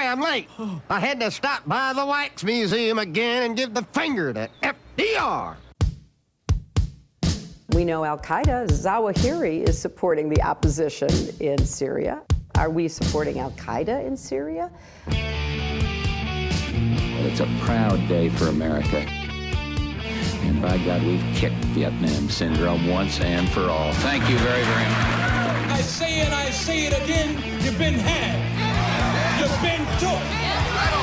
sorry I'm late. I had to stop by the Wax Museum again and give the finger to FDR. We know Al-Qaeda, Zawahiri, is supporting the opposition in Syria. Are we supporting Al-Qaeda in Syria? Well, it's a proud day for America. And by God, we've kicked Vietnam syndrome once and for all. Thank you very, very much. I say it, I say it again, you've been had. You've been took.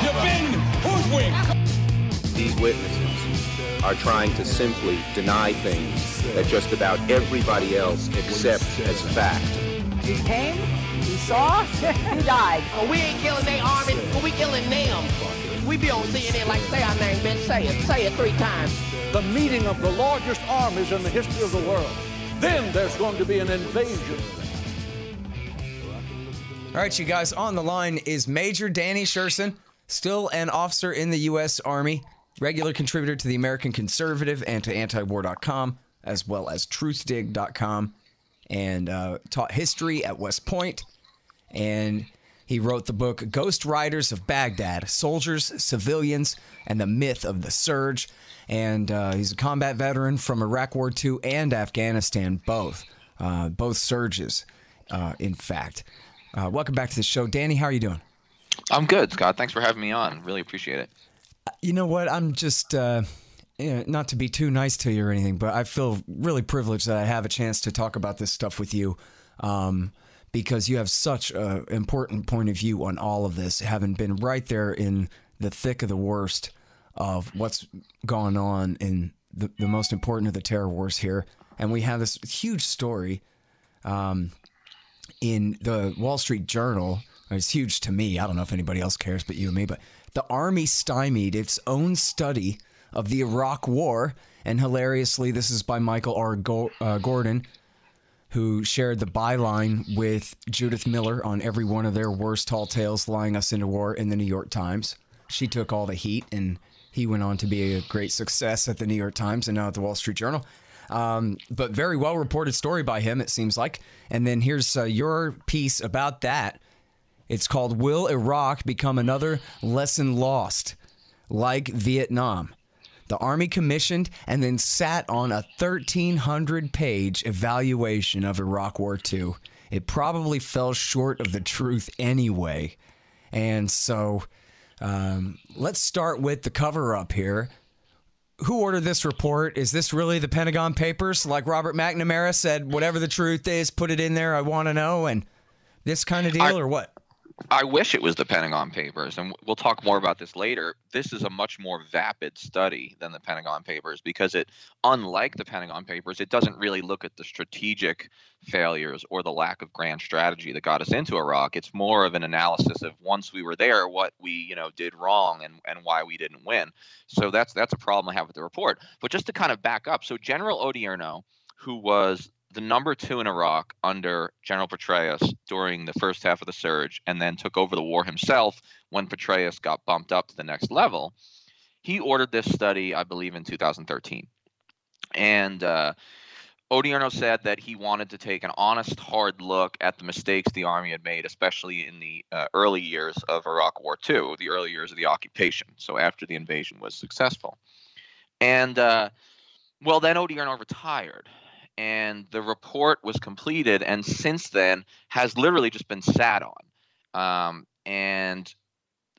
You've been hoodwinked. These witnesses are trying to simply deny things that just about everybody else accepts as fact. He came, he saw, he died. Well, we ain't killing their army, but we killing them. We be on CNN like say our name, bitch. Say it 3 times. The meeting of the largest armies in the history of the world. Then there's going to be an invasion. All right, you guys, on the line is Major Danny Sjursen, still an officer in the U.S. Army, regular contributor to the American Conservative and to antiwar.com, as well as truthdig.com, and taught history at West Point. And he wrote the book Ghost Riders of Baghdad, Soldiers, Civilians, and the Myth of the Surge. And he's a combat veteran from Iraq War II and Afghanistan, both surges, in fact. Welcome back to the show. Danny, how are you doing? I'm good, Scott. Thanks for having me on. Really appreciate it. You know what? I'm just, not to be too nice to you or anything, but I feel really privileged that I have a chance to talk about this stuff with you, because you have such an important point of view on all of this, having been right there in the thick of the worst of what's gone on in the most important of the terror wars here. And we have this huge story in the Wall Street Journal. It's huge to me. I don't know if anybody else cares but you and me, but the Army stymied its own study of the Iraq War. And hilariously, this is by Michael R. Gordon, who shared the byline with Judith Miller on every one of their worst tall tales lying us into war in the New York Times. She took all the heat, and he went on to be a great success at the New York Times and now at the Wall Street Journal. But very well reported story by him, it seems like. And then here's your piece about that. It's called Will Iraq Become Another Lesson Lost, like Vietnam? The Army commissioned and then sat on a 1,300-page evaluation of Iraq War II. It probably fell short of the truth anyway. And so let's start with the cover-up here. Who ordered this report? Is this really the Pentagon Papers? Like Robert McNamara said, whatever the truth is, put it in there, I want to know, and this kind of deal, or what? I wish it was the Pentagon Papers, and we'll talk more about this later. This is a much more vapid study than the Pentagon Papers because it, unlike the Pentagon Papers, it doesn't really look at the strategic failures or the lack of grand strategy that got us into Iraq. It's more of an analysis of once we were there, what we did wrong and why we didn't win. So that's a problem I have with the report. But just to kind of back up, so General Odierno, who was the number 2 in Iraq under General Petraeus during the first half of the surge and then took over the war himself when Petraeus got bumped up to the next level, he ordered this study, I believe, in 2013. And Odierno said that he wanted to take an honest, hard look at the mistakes the Army had made, especially in the early years of Iraq War II, the early years of the occupation, so after the invasion was successful. And, then Odierno retired. And the report was completed, and since then has literally just been sat on and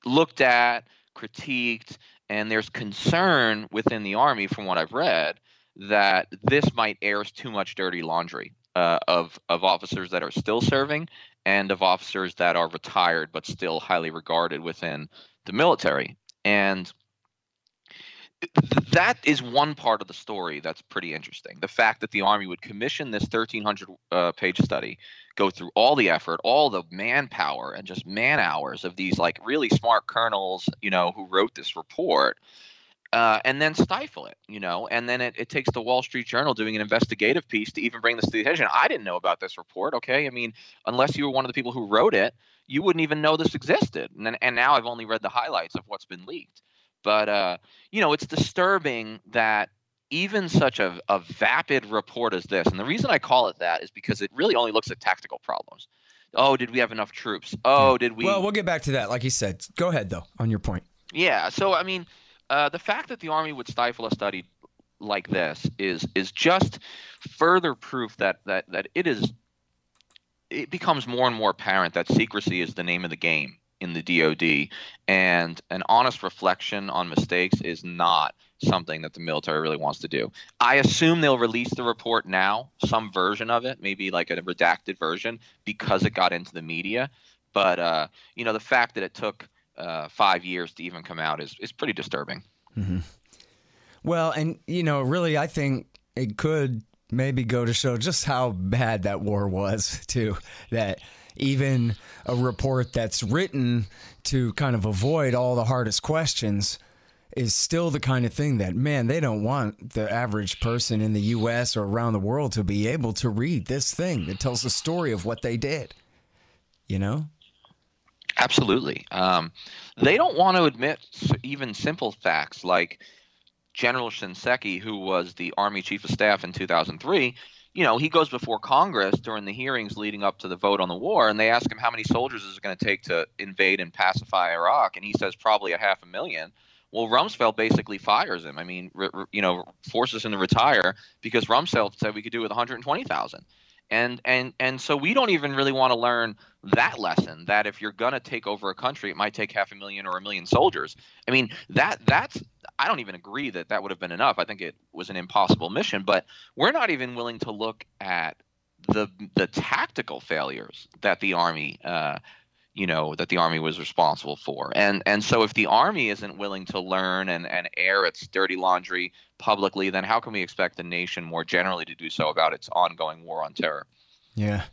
looked at, critiqued, and there's concern within the Army, from what I've read, that this might air too much dirty laundry of officers that are still serving and of officers that are retired but still highly regarded within the military. And that is one part of the story that's pretty interesting. The fact that the Army would commission this 1,300-page study, go through all the effort, all the manpower and just man hours of these like really smart colonels, who wrote this report, and then stifle it, and then it takes the Wall Street Journal doing an investigative piece to even bring this to the attention. I didn't know about this report. Okay. I mean, unless you were one of the people who wrote it, you wouldn't even know this existed. And now I've only read the highlights of what's been leaked. But, it's disturbing that even such a vapid report as this, and the reason I call it that is because it really only looks at tactical problems. Oh, did we have enough troops? Oh, did we? Well, we'll get back to that. Like you said, go ahead though on your point. Yeah. So I mean, the fact that the Army would stifle a study like this is just further proof that it becomes more and more apparent that secrecy is the name of the game in the DoD, and an honest reflection on mistakes is not something that the military really wants to do. I assume they'll release the report now, some version of it, maybe like a redacted version, because it got into the media. But the fact that it took 5 years to even come out is pretty disturbing. Mm-hmm. Well, and really, I think it could maybe go to show just how bad that war was, too. That even a report that's written to kind of avoid all the hardest questions is still the kind of thing that, man, they don't want the average person in the U.S. or around the world to be able to read this thing that tells the story of what they did, Absolutely. They don't want to admit even simple facts like General Shinseki, who was the Army Chief of Staff in 2003, he goes before Congress during the hearings leading up to the vote on the war, and they ask him how many soldiers is it going to take to invade and pacify Iraq, and he says probably 500,000. Well, Rumsfeld basically fires him. I mean, forces him to retire because Rumsfeld said we could do it with 120,000. And so we don't even really want to learn that lesson, that if you're going to take over a country, it might take 500,000 or 1 million soldiers. I mean, that's I don't even agree that would have been enough. I think it was an impossible mission, but we're not even willing to look at the tactical failures that the Army was responsible for. And so if the Army isn't willing to learn and air its dirty laundry publicly, then how can we expect the nation more generally to do so about its ongoing war on terror? Yeah.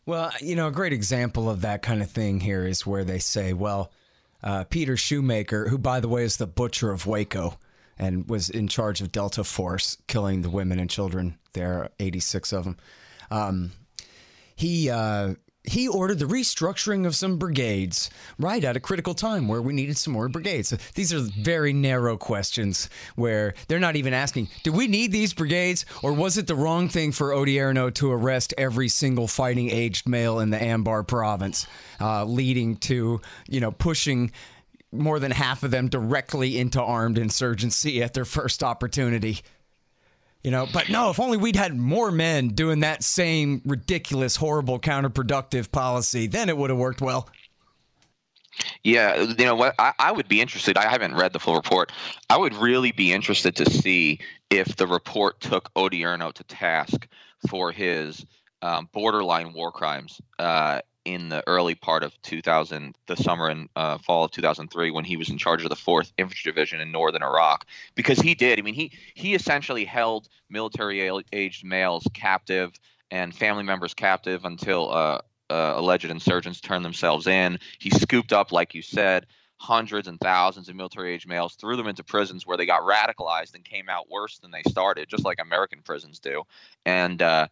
Well, a great example of that kind of thing here is where they say, well, Peter Shoemaker, who, by the way, is the butcher of Waco and was in charge of Delta Force, killing the women and children there, 86 of them. He ordered the restructuring of some brigades right at a critical time where we needed some more brigades. These are very narrow questions where they're not even asking, do we need these brigades, or was it the wrong thing for Odierno to arrest every single fighting-aged male in the Anbar province, leading to, pushing more than half of them directly into armed insurgency at their first opportunity? But no, if only we'd had more men doing that same ridiculous, horrible, counterproductive policy, then it would have worked well. Yeah, what? I would be interested. I haven't read the full report. I would really be interested to see if the report took Odierno to task for his borderline war crimes in the early part of the summer and fall of 2003, when he was in charge of the 4th Infantry Division in northern Iraq. Because he did. I mean, he essentially held military-aged males captive and family members captive until alleged insurgents turned themselves in. He scooped up, like you said, hundreds and thousands of military-age males, threw them into prisons where they got radicalized and came out worse than they started, just like American prisons do. And I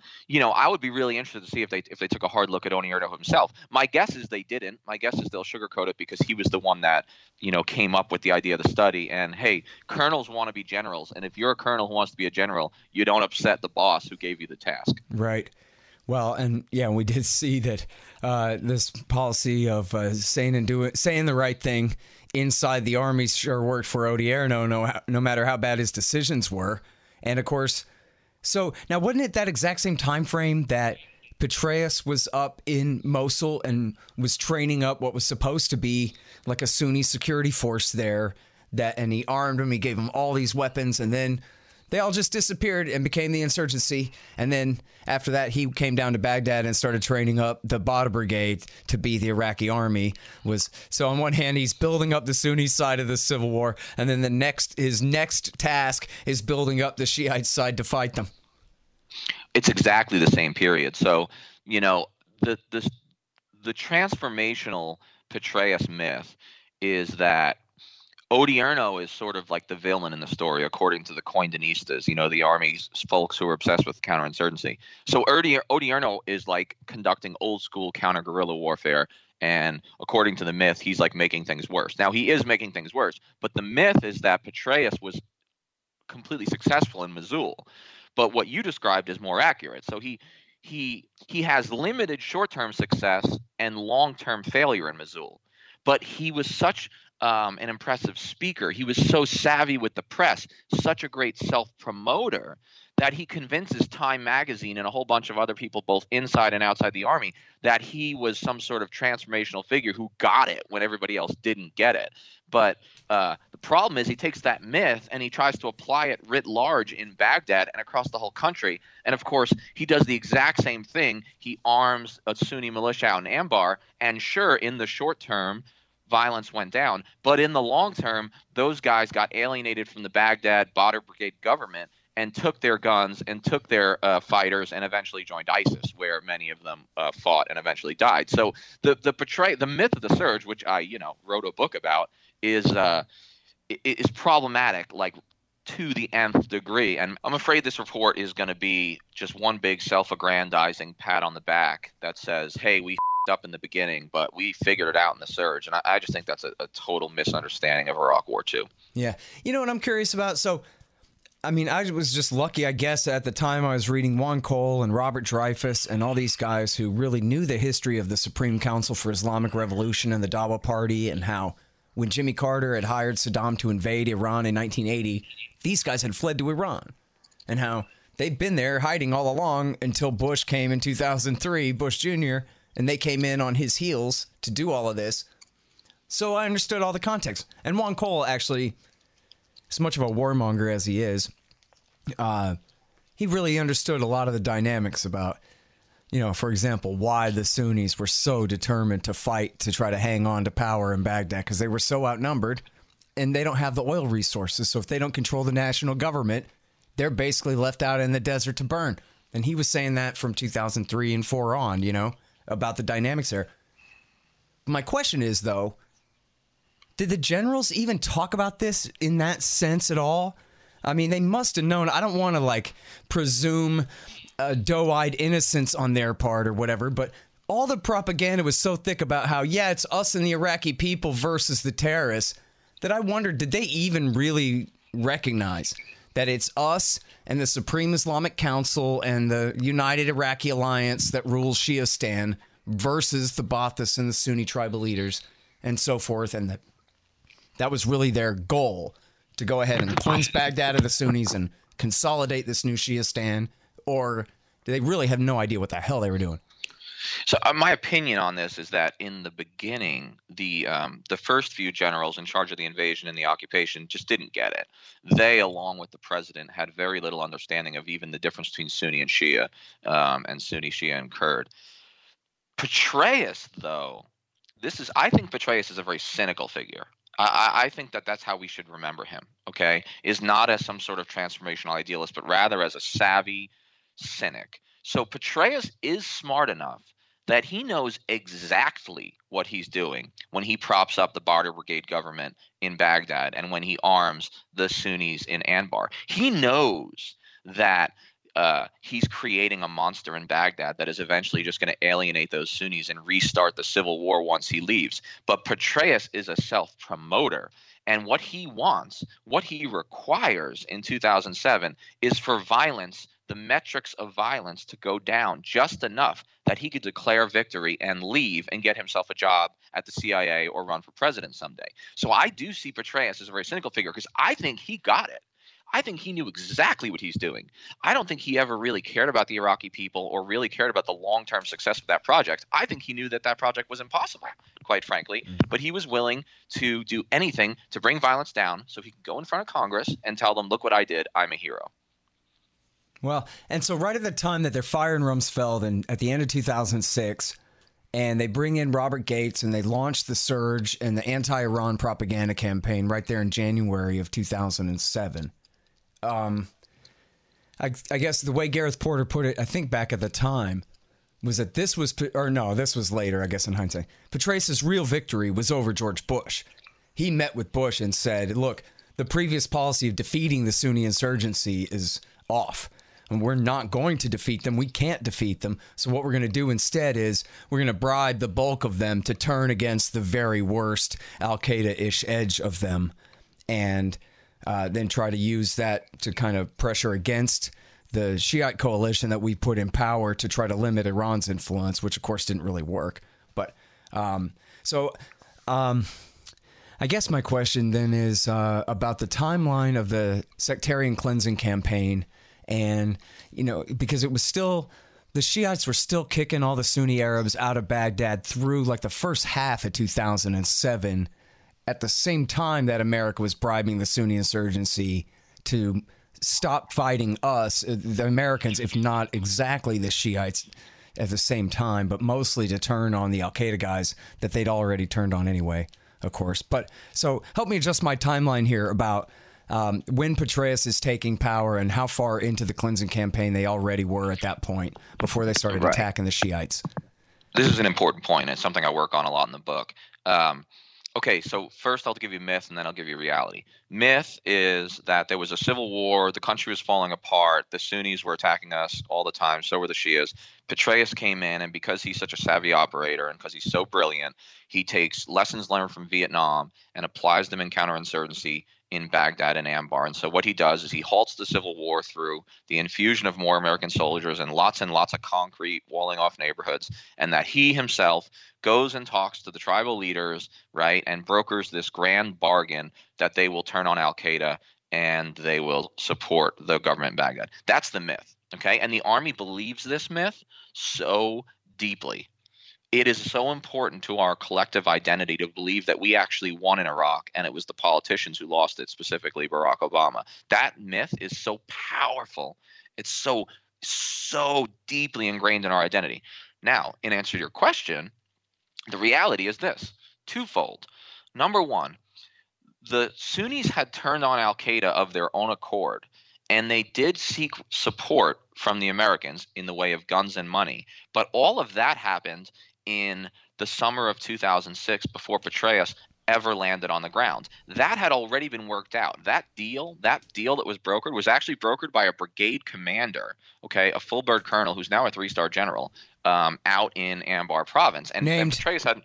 would be really interested to see if they took a hard look at Odierno himself. My guess is they didn't. My guess is they'll sugarcoat it because he was the one that came up with the idea of the study. And hey, colonels want to be generals, and if you're a colonel who wants to be a general, you don't upset the boss who gave you the task. Right. Well, and yeah, we did see that this policy of saying the right thing inside the Army sure worked for Odierno, no matter how bad his decisions were. And of course, so now wasn't it that exact same time frame that Petraeus was up in Mosul and was training up what was supposed to be like a Sunni security force there, and he armed them, he gave them all these weapons, and then they all just disappeared and became the insurgency. And then after that, he came down to Baghdad and started training up the Bada Brigade to be the Iraqi army. So on one hand, he's building up the Sunni side of the civil war, and then his next task is building up the Shiite side to fight them. It's exactly the same period. So, the transformational Petraeus myth is that Odierno is sort of like the villain in the story, according to the Coindinistas, the Army's folks who are obsessed with counterinsurgency. So Odierno is like conducting old school counter-guerrilla warfare, and according to the myth, he's like making things worse. Now, he is making things worse, but the myth is that Petraeus was completely successful in Mosul. But what you described is more accurate. So he has limited short-term success and long-term failure in Mosul. But he was such an impressive speaker. He was so savvy with the press, such a great self-promoter, that he convinces Time magazine and a whole bunch of other people, both inside and outside the army, that he was some sort of transformational figure who got it when everybody else didn't get it. But the problem is he takes that myth and he tries to apply it writ large in Baghdad and across the whole country. And, of course, he does the exact same thing. He arms a Sunni militia out in Anbar, and sure, in the short term, violence went down. But in the long term, those guys got alienated from the Baghdad Badr Brigade government and took their guns and took their fighters and eventually joined ISIS, where many of them fought and eventually died. So the myth of the surge, which I wrote a book about, is problematic, like to the nth degree. And I'm afraid this report is going to be just one big self-aggrandizing pat on the back that says, hey, we up in the beginning, but we figured it out in the surge. And I just think that's a total misunderstanding of Iraq War II. Yeah. You know what I'm curious about? So, I mean, I was just lucky, I guess, at the time I was reading Juan Cole and Robert Dreyfus and all these guys who really knew the history of the Supreme Council for Islamic Revolution and the Dawa Party, and how when Jimmy Carter had hired Saddam to invade Iran in 1980, these guys had fled to Iran, and how they'd been there hiding all along until Bush came in 2003, Bush Jr., and they came in on his heels to do all of this. So I understood all the context. And Juan Cole, actually, as much of a warmonger as he is, he really understood a lot of the dynamics about, for example, why the Sunnis were so determined to fight to try to hang on to power in Baghdad, because they were so outnumbered and they don't have the oil resources. So if they don't control the national government, they're basically left out in the desert to burn. And he was saying that from 2003 and 4 on, about the dynamics there. My question is, though, did the generals even talk about this in that sense at all? I mean, they must have known. I don't want to, presume doe-eyed innocence on their part or whatever, but all the propaganda was so thick about how, yeah, it's us and the Iraqi people versus the terrorists, that I wondered, did they even really recognize that it's us and the Supreme Islamic Council and the United Iraqi Alliance that rules Shiistan versus the Ba'athis and the Sunni tribal leaders and so forth, and that was really their goal, to go ahead and cleanse Baghdad of the Sunnis and consolidate this new Shiistan? Or do they really have no idea what the hell they were doing? So my opinion on this is that in the beginning, the first few generals in charge of the invasion and the occupation just didn't get it. They, along with the president, had very little understanding of even the difference between Sunni and Shia, and Sunni, Shia, and Kurd. Petraeus, though, I think Petraeus is a very cynical figure. I think that's how we should remember him, okay? Is not as some sort of transformational idealist, but rather as a savvy cynic. So Petraeus is smart enough that he knows exactly what he's doing when he props up the Badr Brigade government in Baghdad and when he arms the Sunnis in Anbar. He knows that he's creating a monster in Baghdad that is eventually just going to alienate those Sunnis and restart the civil war once he leaves. But Petraeus is a self-promoter. And what he wants, what he requires in 2007 is for violence, the metrics of violence, to go down just enough that he could declare victory and leave and get himself a job at the CIA or run for president someday. So I do see Petraeus as a very cynical figure because I think he got it. I think he knew exactly what he's doing. I don't think he ever really cared about the Iraqi people or really cared about the long-term success of that project. I think he knew that project was impossible, quite frankly, but he was willing to do anything to bring violence down so he could go in front of Congress and tell them, look what I did, I'm a hero. Well, and so right at the time that they're firing Rumsfeld at the end of 2006, and they bring in Robert Gates and they launch the surge and the anti-Iran propaganda campaign right there in January of 2007. I guess the way Gareth Porter put it, I think back at the time, was that this was later, I guess, in hindsight. Petraeus' real victory was over George Bush. He met with Bush and said, look, the previous policy of defeating the Sunni insurgency is off, and we're not going to defeat them. We can't defeat them. So what we're going to do instead is we're going to bribe the bulk of them to turn against the very worst Al-Qaeda-ish edge of them, and then try to use that to kind of pressure against the Shiite coalition that we put in power to try to limit Iran's influence, which of course didn't really work. But I guess my question then is about the timeline of the sectarian cleansing campaign. And, because it was still, the Shiites were still kicking all the Sunni Arabs out of Baghdad through like the first half of 2007, at the same time that America was bribing the Sunni insurgency to stop fighting us, the Americans, if not exactly the Shiites at the same time, but mostly to turn on the Al-Qaeda guys that they'd already turned on anyway, of course. But so help me adjust my timeline here about when Petraeus is taking power and how far into the cleansing campaign they already were at that point before they started attacking the Shiites. This is an important point. It's something I work on a lot in the book. Okay, so first I'll give you myth and then I'll give you reality. Myth is that there was a civil war, the country was falling apart, the Sunnis were attacking us all the time, so were the Shias. Petraeus came in, and because he's such a savvy operator and because he's so brilliant, he takes lessons learned from Vietnam and applies them in counterinsurgency in Baghdad and Anbar. And so what he does is he halts the civil war through the infusion of more American soldiers and lots of concrete walling off neighborhoods, and that he himself goes and talks to the tribal leaders, right, and brokers this grand bargain that they will turn on Al-Qaeda and they will support the government in Baghdad. That's the myth, okay? And the army believes this myth so deeply. It is so important to our collective identity to believe that we actually won in Iraq, and it was the politicians who lost it, specifically Barack Obama. That myth is so powerful. It's so deeply ingrained in our identity. Now, in answer to your question, the reality is this, twofold. Number one, the Sunnis had turned on Al-Qaeda of their own accord, and they did seek support from the Americans in the way of guns and money. But all of that happened in the summer of 2006 before Petraeus ever landed on the ground. That had already been worked out. That deal that was brokered was actually brokered by a brigade commander, okay, a full bird colonel who's now a 3-star general out in Anbar province. And Petraeus had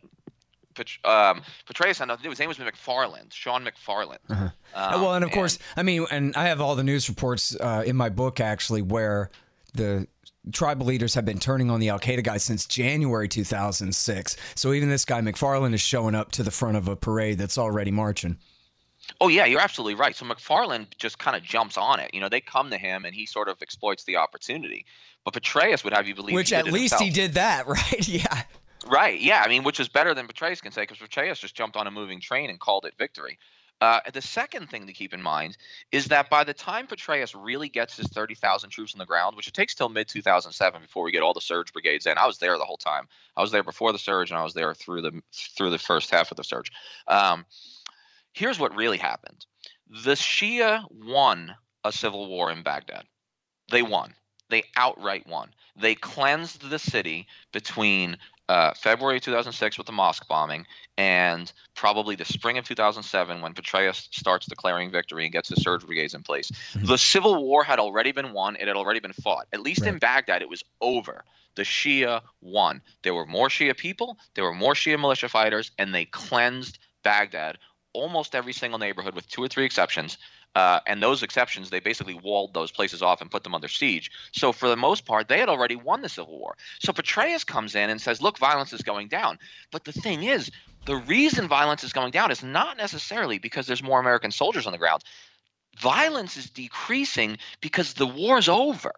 his name was McFarland, Sean McFarland. Uh-huh. Well, and of course, I mean, and I have all the news reports in my book, actually, where the tribal leaders have been turning on the Al-Qaeda guys since January 2006. So even this guy McFarland is showing up to the front of a parade that's already marching. Oh, yeah, you're absolutely right. So McFarland just kind of jumps on it. They come to him and he sort of exploits the opportunity. But Petraeus would have you believe Which he did at least himself. he did that, right? Yeah. Right, yeah. I mean, which is better than Petraeus can say, because Petraeus just jumped on a moving train and called it victory. The second thing to keep in mind is that by the time Petraeus really gets his 30,000 troops on the ground, which it takes till mid-2007 before we get all the surge brigades in. I was there the whole time. I was there before the surge, and I was there through the first half of the surge. Here's what really happened. The Shia won a civil war in Baghdad. They won. They outright won. They cleansed the city between February 2006 with the mosque bombing and probably the spring of 2007 when Petraeus starts declaring victory and gets his surge brigades in place. Mm-hmm. The civil war had already been won. It had already been fought. At least in Baghdad, it was over. The Shia won. There were more Shia people. There were more Shia militia fighters, and they cleansed Baghdad, almost every single neighborhood with 2 or 3 exceptions. And those exceptions, they basically walled those places off and put them under siege. So for the most part, they had already won the civil war. So Petraeus comes in and says, look, violence is going down. But the thing is, the reason violence is going down is not necessarily because there's more American soldiers on the ground. Violence is decreasing because the war's over.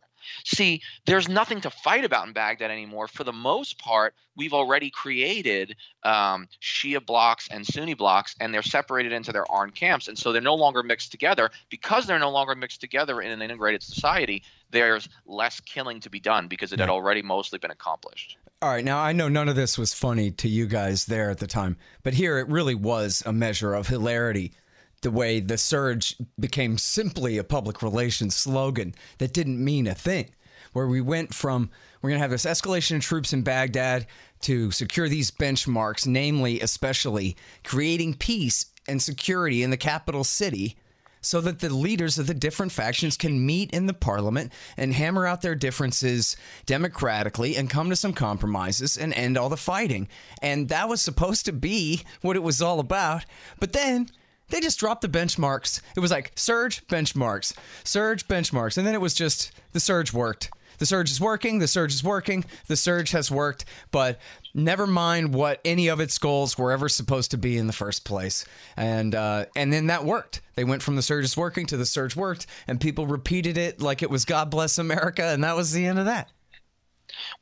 See, there's nothing to fight about in Baghdad anymore. For the most part, we've already created Shia blocks and Sunni blocks, and they're separated into their armed camps. And so they're no longer mixed together. Because they're no longer mixed together in an integrated society, there's less killing to be done because it had already mostly been accomplished. All right, now I know none of this was funny to you guys there at the time, but here it really was a measure of hilarity. The way the surge became simply a public relations slogan that didn't mean a thing, where we went from we're going to have this escalation of troops in Baghdad to secure these benchmarks, namely especially creating peace and security in the capital city so that the leaders of the different factions can meet in the parliament and hammer out their differences democratically and come to some compromises and end all the fighting. And that was supposed to be what it was all about. But then They just dropped the benchmarks. It was like surge, benchmarks, and then it was just the surge worked. The surge is working, the surge is working, the surge has worked, but never mind what any of its goals were ever supposed to be in the first place. And then that worked. They went from the surge is working to the surge worked, and people repeated it like it was God Bless America, and that was the end of that.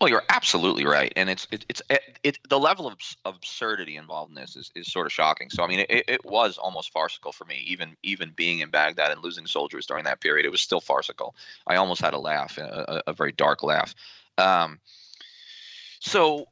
Well, you're absolutely right, and it's the level of absurdity involved in this is sort of shocking. So I mean, it was almost farcical for me, even being in Baghdad and losing soldiers during that period. It was still farcical. I almost had a laugh, a very dark laugh. So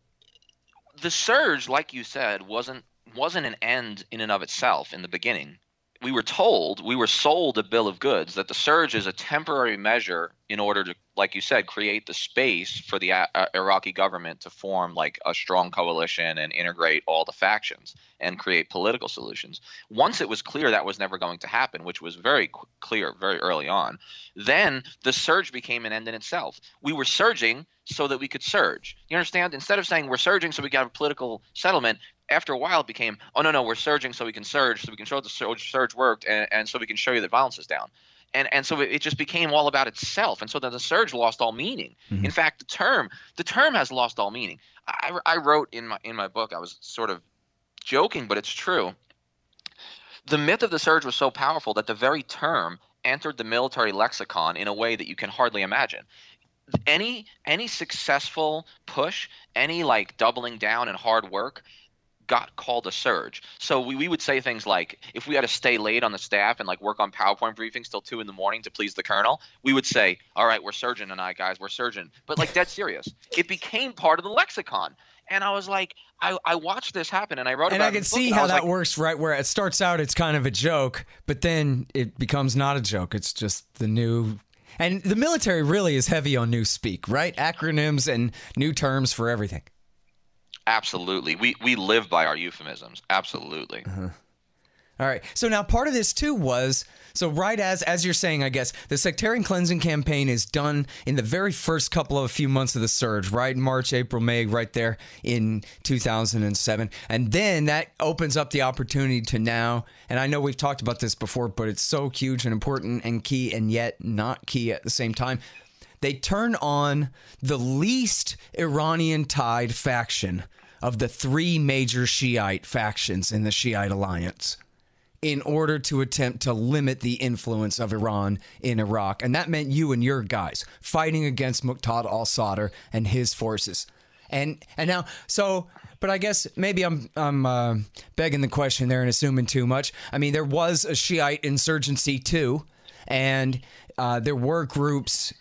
the surge, like you said, wasn't an end in and of itself in the beginning. We were sold a bill of goods that the surge is a temporary measure in order to, like you said, create the space for the Iraqi government to form like a strong coalition and integrate all the factions and create political solutions. Once it was clear that was never going to happen, which was very clear very early on, then the surge became an end in itself. We were surging so that we could surge. You understand? Instead of saying we're surging so we can have a political settlement, after a while it became, oh, no, we're surging so we can surge, so we can show that the surge worked, and so we can show you that violence is down. And so it just became all about itself. And so then the surge lost all meaning. Mm-hmm. In fact, the term has lost all meaning. I wrote in my book, I was sort of joking, but it's true. The myth of the surge was so powerful that the very term entered the military lexicon in a way that you can hardly imagine. Any successful push, any like doubling down and hard work got called a surge. So we would say things like, if we had to stay late on the staff and like work on PowerPoint briefings till 2 a.m. to please the colonel, we would say, all right, we're surging tonight, guys, we're surging. But like dead serious. It became part of the lexicon. And I was like, I watched this happen, and I wrote about it. And I can see how that works, right? Where it starts out, it's kind of a joke, but then it becomes not a joke. It's just the new. And the military really is heavy on new speak, right? Acronyms and new terms for everything. Absolutely. We live by our euphemisms. Absolutely. Uh-huh. All right. So now part of this too was, so right as you're saying, I guess, the sectarian cleansing campaign is done in the very first couple of few months of the surge, right? March, April, May, right there in 2007. And then that opens up the opportunity to now, and I know we've talked about this before, but it's so huge and important and key and yet not key at the same time. They turn on the least Iranian-tied faction of the 3 major Shiite factions in the Shiite alliance in order to attempt to limit the influence of Iran in Iraq. And that meant you and your guys fighting against Muqtada al-Sadr and his forces. And now, so, but I guess maybe I'm begging the question there and assuming too much. I mean, there was a Shiite insurgency too, and there were groups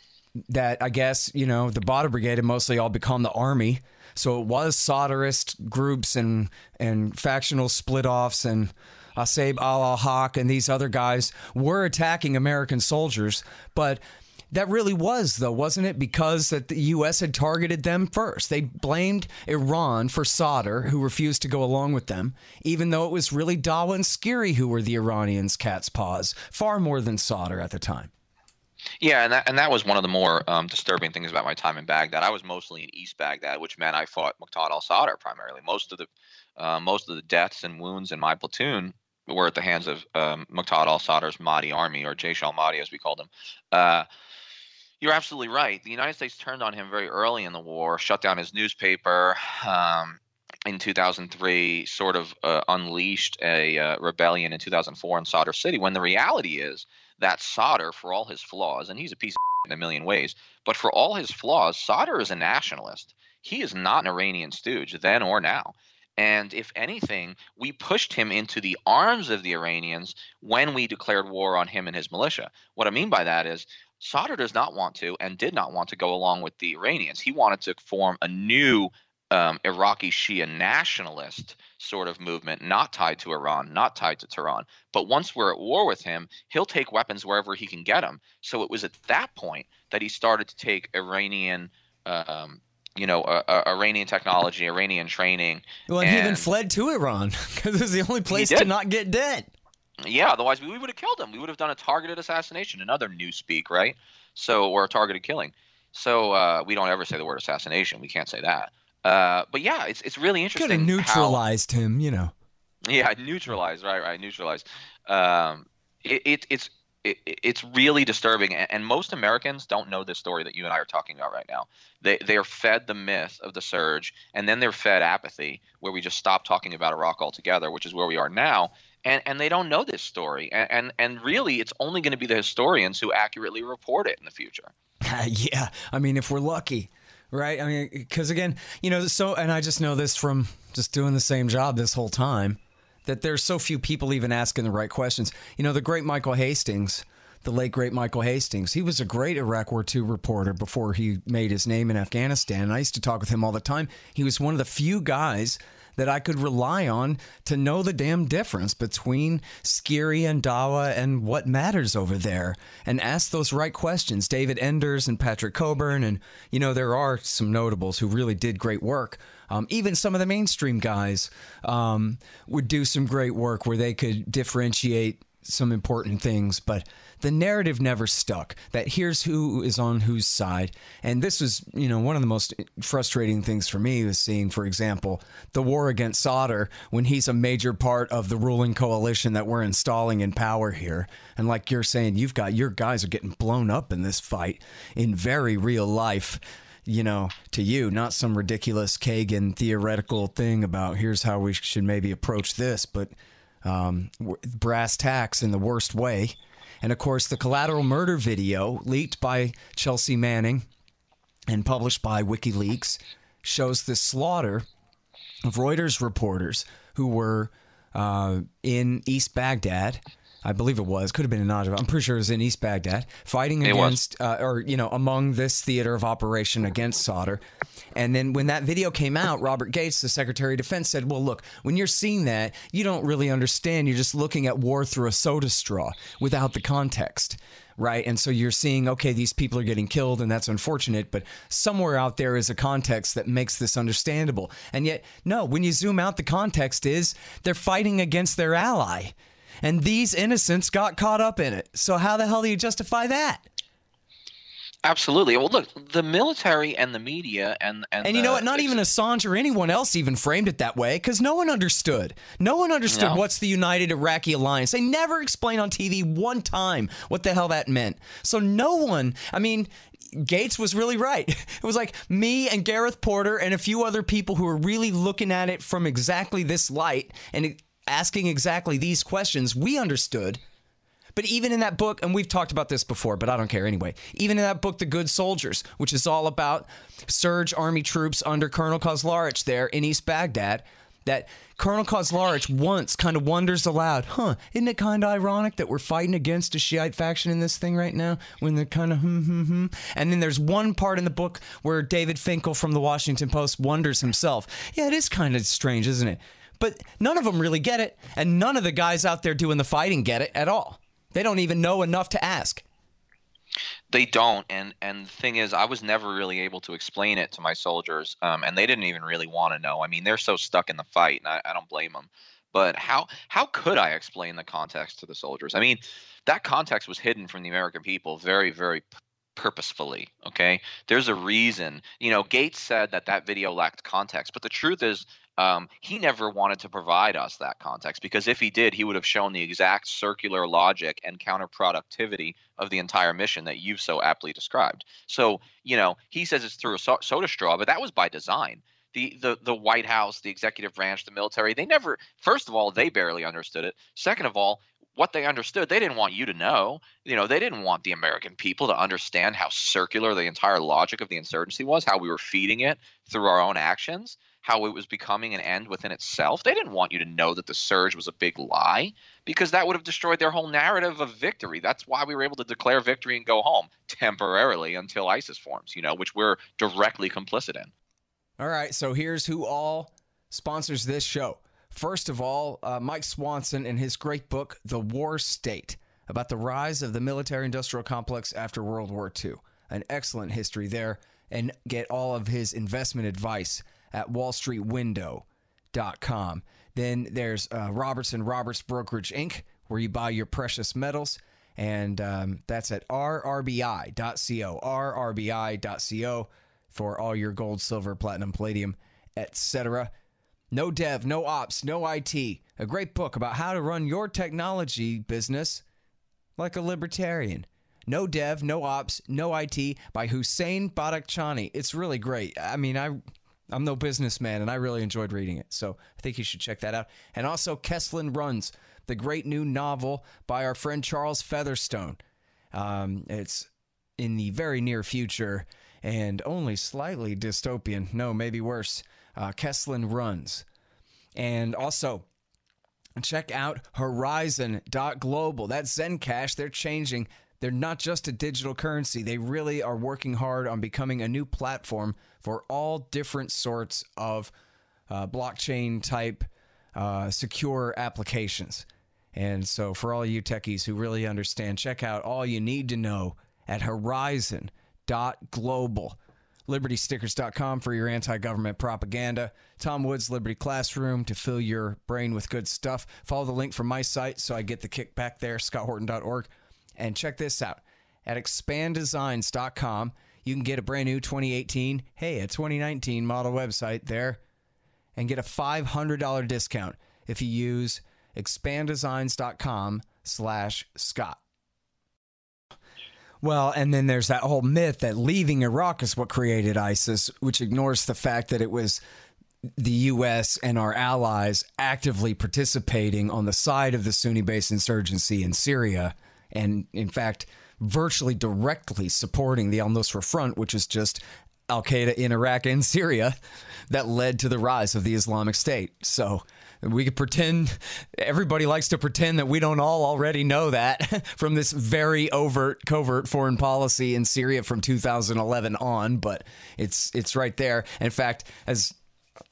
that I guess, you know, the Badr Brigade had mostly all become the army. So it was Sadrist groups and factional split-offs, and Asaib al-Haq and these other guys were attacking American soldiers. But that really was, though, wasn't it? Because that the U.S. had targeted them first. They blamed Iran for Sadr, who refused to go along with them, even though it was really Dawa and Skiri who were the Iranians' cat's paws, far more than Sadr at the time. Yeah, and that was one of the more disturbing things about my time in Baghdad. I was mostly in East Baghdad, which meant I fought Muqtada al-Sadr primarily. Most of the deaths and wounds in my platoon were at the hands of Muqtada al-Sadr's Mahdi army, or Jaish al-Mahdi as we called him. You're absolutely right. The United States turned on him very early in the war, shut down his newspaper. In 2003, sort of unleashed a rebellion in 2004 in Sadr City, when the reality is that Sadr, for all his flaws, and he's a piece of in a million ways, but for all his flaws, Sadr is a nationalist. He is not an Iranian stooge, then or now. And if anything, we pushed him into the arms of the Iranians when we declared war on him and his militia. What I mean by that is Sadr does not want to and did not want to go along with the Iranians. He wanted to form a new Iraqi Shia nationalist sort of movement, not tied to Iran, not tied to Tehran. But once we're at war with him, he'll take weapons wherever he can get them. So it was at that point that he started to take Iranian, Iranian technology, Iranian training. Well, and he even fled to Iran because it was the only place to not get dead. Yeah, otherwise we would have killed him. We would have done a targeted assassination, another newspeak, right? So, or a targeted killing. So we don't ever say the word assassination. We can't say that. But yeah, it's really interesting. Could have neutralized him, you know. Yeah, neutralize. Right. Neutralize. Um, it's really disturbing, and most Americans don't know this story that you and I are talking about right now. They are fed the myth of the surge, and then they're fed apathy, where we just stop talking about Iraq altogether, which is where we are now. And they don't know this story, and really, it's only going to be the historians who accurately report it in the future. Yeah, I mean, if we're lucky. Right? I mean, because again, and I just know this from just doing the same job this whole time, that there's so few people even asking the right questions. The great Michael Hastings, the late great Michael Hastings, he was a great Iraq War II reporter before he made his name in Afghanistan. And I used to talk with him all the time. He was one of the few guys that I could rely on to know the damn difference between Skiri and Dawa and what matters over there, and ask those right questions. David Enders and Patrick Coburn, and there are some notables who really did great work. Even some of the mainstream guys would do some great work where they could differentiate some important things, but the narrative never stuck, that here's who is on whose side. And this was, one of the most frustrating things for me was seeing, for example, the war against Sadr, when he's a major part of the ruling coalition that we're installing in power here. And like you're saying, your guys are getting blown up in this fight in very real life. To you, not some ridiculous Kagan theoretical thing about here's how we should maybe approach this, but brass tacks in the worst way. And of course, the collateral murder video leaked by Chelsea Manning and published by WikiLeaks shows the slaughter of Reuters reporters who were in East Baghdad. I believe it was. Could have been in Najaf. I'm pretty sure it was in East Baghdad, fighting against, among this theater of operation against Sadr. And then when that video came out, Robert Gates, the Secretary of Defense, said, well, look, when you're seeing that, you don't really understand. You're just looking at war through a soda straw without the context, right? And so you're seeing, okay, these people are getting killed, and that's unfortunate, but somewhere out there is a context that makes this understandable. And yet, no, when you zoom out, the context is they're fighting against their ally. And these innocents got caught up in it. So how the hell do you justify that? Absolutely. Well, look, the military and the media and you know what? Not even Assange or anyone else even framed it that way, because no one understood. No one understood what's the United Iraqi Alliance. They never explained on TV one time what the hell that meant. So no one, Gates was really right. It was like me and Gareth Porter and a few other people who were really looking at it from exactly this light and asking exactly these questions. We understood. But even in that book, and we've talked about this before, but I don't care anyway. Even in that book, The Good Soldiers, which is all about surge army troops under Colonel Kozlarich there in East Baghdad, that Colonel Kozlarich once kind of wonders aloud, isn't it kind of ironic that we're fighting against a Shiite faction in this thing right now? When they're kind of And then there's one part in the book where David Finkel from the Washington Post wonders himself, yeah, it is kind of strange, isn't it? But none of them really get it, and none of the guys out there doing the fighting get it at all. They don't even know enough to ask. They don't, and the thing is, I was never really able to explain it to my soldiers, and they didn't even really want to know. I mean, they're so stuck in the fight, and I don't blame them. But how could I explain the context to the soldiers? I mean, that context was hidden from the American people very, very purposefully, okay? There's a reason. Gates said that video lacked context, but the truth is, he never wanted to provide us that context, because if he did, he would have shown the exact circular logic and counterproductivity of the entire mission that you've so aptly described. So, he says it's through a soda straw, but that was by design. The White House, the executive branch, the military, they never, first of all, they barely understood it. Second of all, what they understood, they didn't want you to know. They didn't want the American people to understand how circular the entire logic of the insurgency was, how we were feeding it through our own actions, how it was becoming an end within itself. They didn't want you to know that the surge was a big lie, because that would have destroyed their whole narrative of victory. That's why we were able to declare victory and go home temporarily until ISIS forms, which we're directly complicit in. All right, so here's who all sponsors this show. First of all, Mike Swanson and his great book, The War State, about the rise of the military-industrial complex after World War II. An excellent history there, and get all of his investment advice at wallstreetwindow.com. Then there's Roberts Brokerage, Inc., where you buy your precious metals, and that's at rrbi.co, rrbi.co, for all your gold, silver, platinum, palladium, etc. No dev, no ops, no IT. A great book about how to run your technology business like a libertarian. No dev, no ops, no IT by Hussein Badakhshani. It's really great. I mean, I'm no businessman, and I really enjoyed reading it. So I think you should check that out. And also Kesslin Runs, the great new novel by our friend Charles Featherstone. It's in the very near future and only slightly dystopian. No, maybe worse. Kesslin Runs. And also, check out Horizon.global. That's Zencash. They're changing. They're not just a digital currency. They really are working hard on becoming a new platform for all different sorts of blockchain-type secure applications. And so for all you techies who really understand, check out all you need to know at Horizon.global. LibertyStickers.com for your anti-government propaganda. Tom Woods' Liberty Classroom to fill your brain with good stuff. Follow the link from my site so I get the kickback there, scotthorton.org. And check this out. At expanddesigns.com, you can get a brand new 2018, a 2019 model website there and get a $500 discount if you use expanddesigns.com/Scott. Well, and then there's that whole myth that leaving Iraq is what created ISIS, which ignores the fact that it was the U.S. and our allies actively participating on the side of the Sunni-based insurgency in Syria, and in fact, virtually directly supporting the al-Nusra Front, which is just al-Qaeda in Iraq and Syria, that led to the rise of the Islamic State. So we could pretend, everybody likes to pretend that we don't all already know that from this very covert foreign policy in Syria from 2011 on, but it's right there. In fact,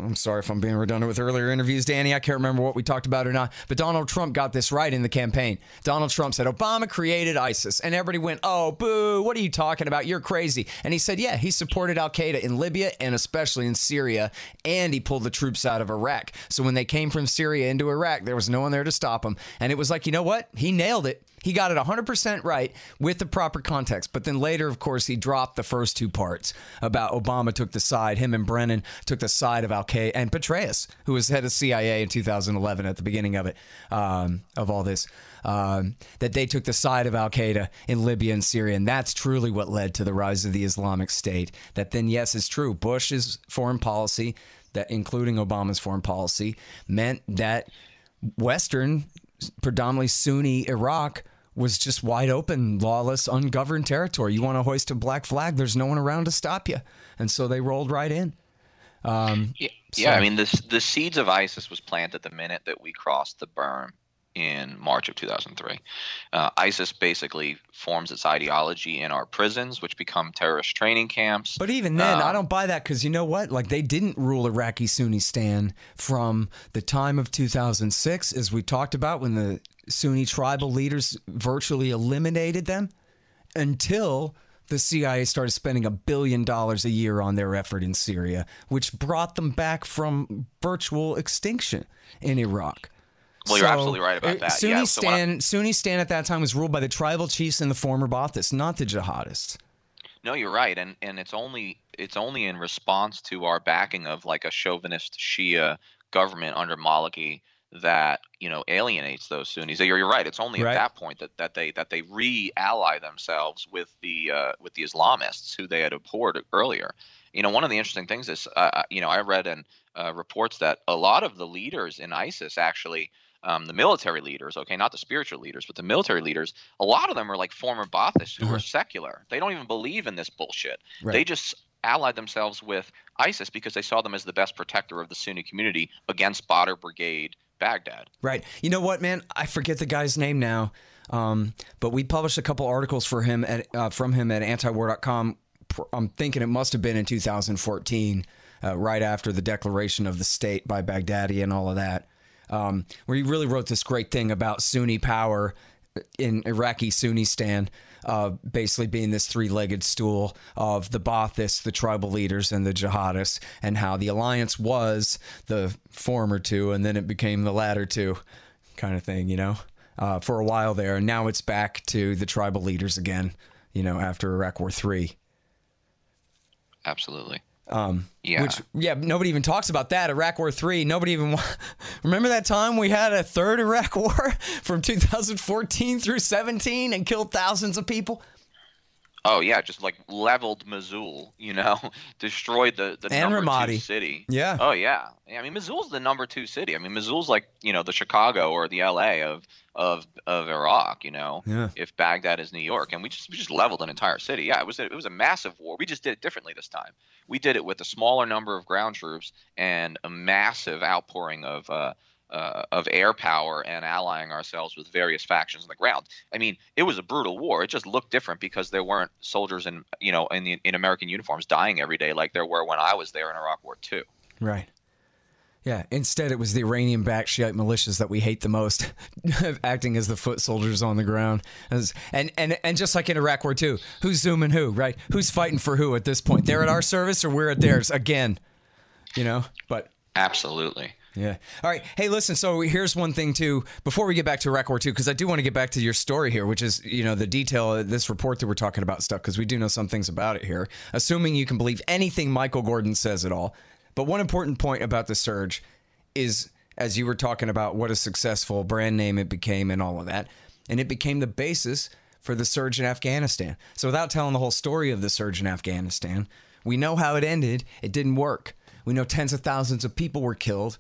I'm sorry if I'm being redundant with earlier interviews, Danny. I can't remember what we talked about or not, but Donald Trump got this right in the campaign. Donald Trump said, Obama created ISIS, and everybody went, oh, boo, what are you talking about? You're crazy. And he said, yeah, he supported al-Qaeda in Libya and especially in Syria, and he pulled the troops out of Iraq. So when they came from Syria into Iraq, there was no one there to stop them. And it was like, you know what? He nailed it. He got it 100% right with the proper context. But then later, of course, he dropped the first two parts about Obama took the side. Him and Brennan took the side of al-Qaeda, and Petraeus, who was head of CIA in 2011 at the beginning of it, of all this, that they took the side of al-Qaeda in Libya and Syria. And that's truly what led to the rise of the Islamic State. That then, yes, is true. Bush's foreign policy, that including Obama's foreign policy, meant that Western, predominantly Sunni Iraq was just wide open, lawless, ungoverned territory. You want to hoist a black flag, there's no one around to stop you. And so they rolled right in. I mean, the seeds of ISIS was planted the minute that we crossed the berm in March of 2003. ISIS basically forms its ideology in our prisons, which become terrorist training camps. But even then, I don't buy that, because you know what? Like, they didn't rule Iraqi Sunnistan from the time of 2006, as we talked about, when the Sunni tribal leaders virtually eliminated them, until the CIA started spending $1 billion a year on their effort in Syria, which brought them back from virtual extinction in Iraq. Well, you're absolutely right about that. Sunnistan at that time was ruled by the tribal chiefs and the former Baathists, not the jihadists. No, you're right, and it's only in response to our backing of like a chauvinist Shia government under Maliki that alienates those Sunnis. You're right. It's only at that point that they re-ally themselves with the Islamists who they had abhorred earlier. One of the interesting things is I read in reports that a lot of the leaders in ISIS actually. The military leaders, okay, not the spiritual leaders, but the military leaders, a lot of them are like former Baathists who are secular. They don't even believe in this bullshit. Right. They just allied themselves with ISIS because they saw them as the best protector of the Sunni community against Badr Brigade Baghdad. Right. You know what, man? I forget the guy's name now, but we published a couple articles from him at antiwar.com. I'm thinking it must have been in 2014, right after the declaration of the state by Baghdadi and all of that. Where he really wrote this great thing about Sunni power in Iraqi Sunnistan, basically being this three-legged stool of the Baathists, the tribal leaders, and the jihadists, and how the alliance was the former two, and then it became the latter two kind of thing, for a while there. And now it's back to the tribal leaders again, after Iraq War III. Absolutely. Which nobody even talks about that. Iraq War 3, nobody even... Remember that time we had a third Iraq War from 2014 through 17 and killed thousands of people? Oh, yeah, just like leveled Mosul, destroyed the number Ramadi. 2 city. Yeah. Oh, yeah. I mean, Mosul's the number 2 city. I mean, Mosul's like, the Chicago or the LA of Iraq, if Baghdad is New York. And we just leveled an entire city. Yeah, it was a massive war. We just did it differently this time. We did it with a smaller number of ground troops and a massive outpouring of air power and allying ourselves with various factions on the ground. I mean, it was a brutal war. It just looked different because there weren't soldiers in American uniforms dying every day like there were when I was there in Iraq War II. Right. Yeah. Instead, it was the Iranian-backed Shiite militias that we hate the most, acting as the foot soldiers on the ground. And just like in Iraq War II, who's zooming who, right? Who's fighting for who at this point? They're at our service or we're at theirs again, But absolutely. Yeah. All right. Hey, listen, so here's one thing, too, before we get back to Iraq War II, because I do want to get back to your story here, which is, the detail of this report that we're talking about stuff, because we do know some things about it here, assuming you can believe anything Michael Gordon says at all. But one important point about the surge is, as you were talking about what a successful brand name it became and all of that, and it became the basis for the surge in Afghanistan. So without telling the whole story of the surge in Afghanistan, we know how it ended. It didn't work. We know tens of thousands of people were killed.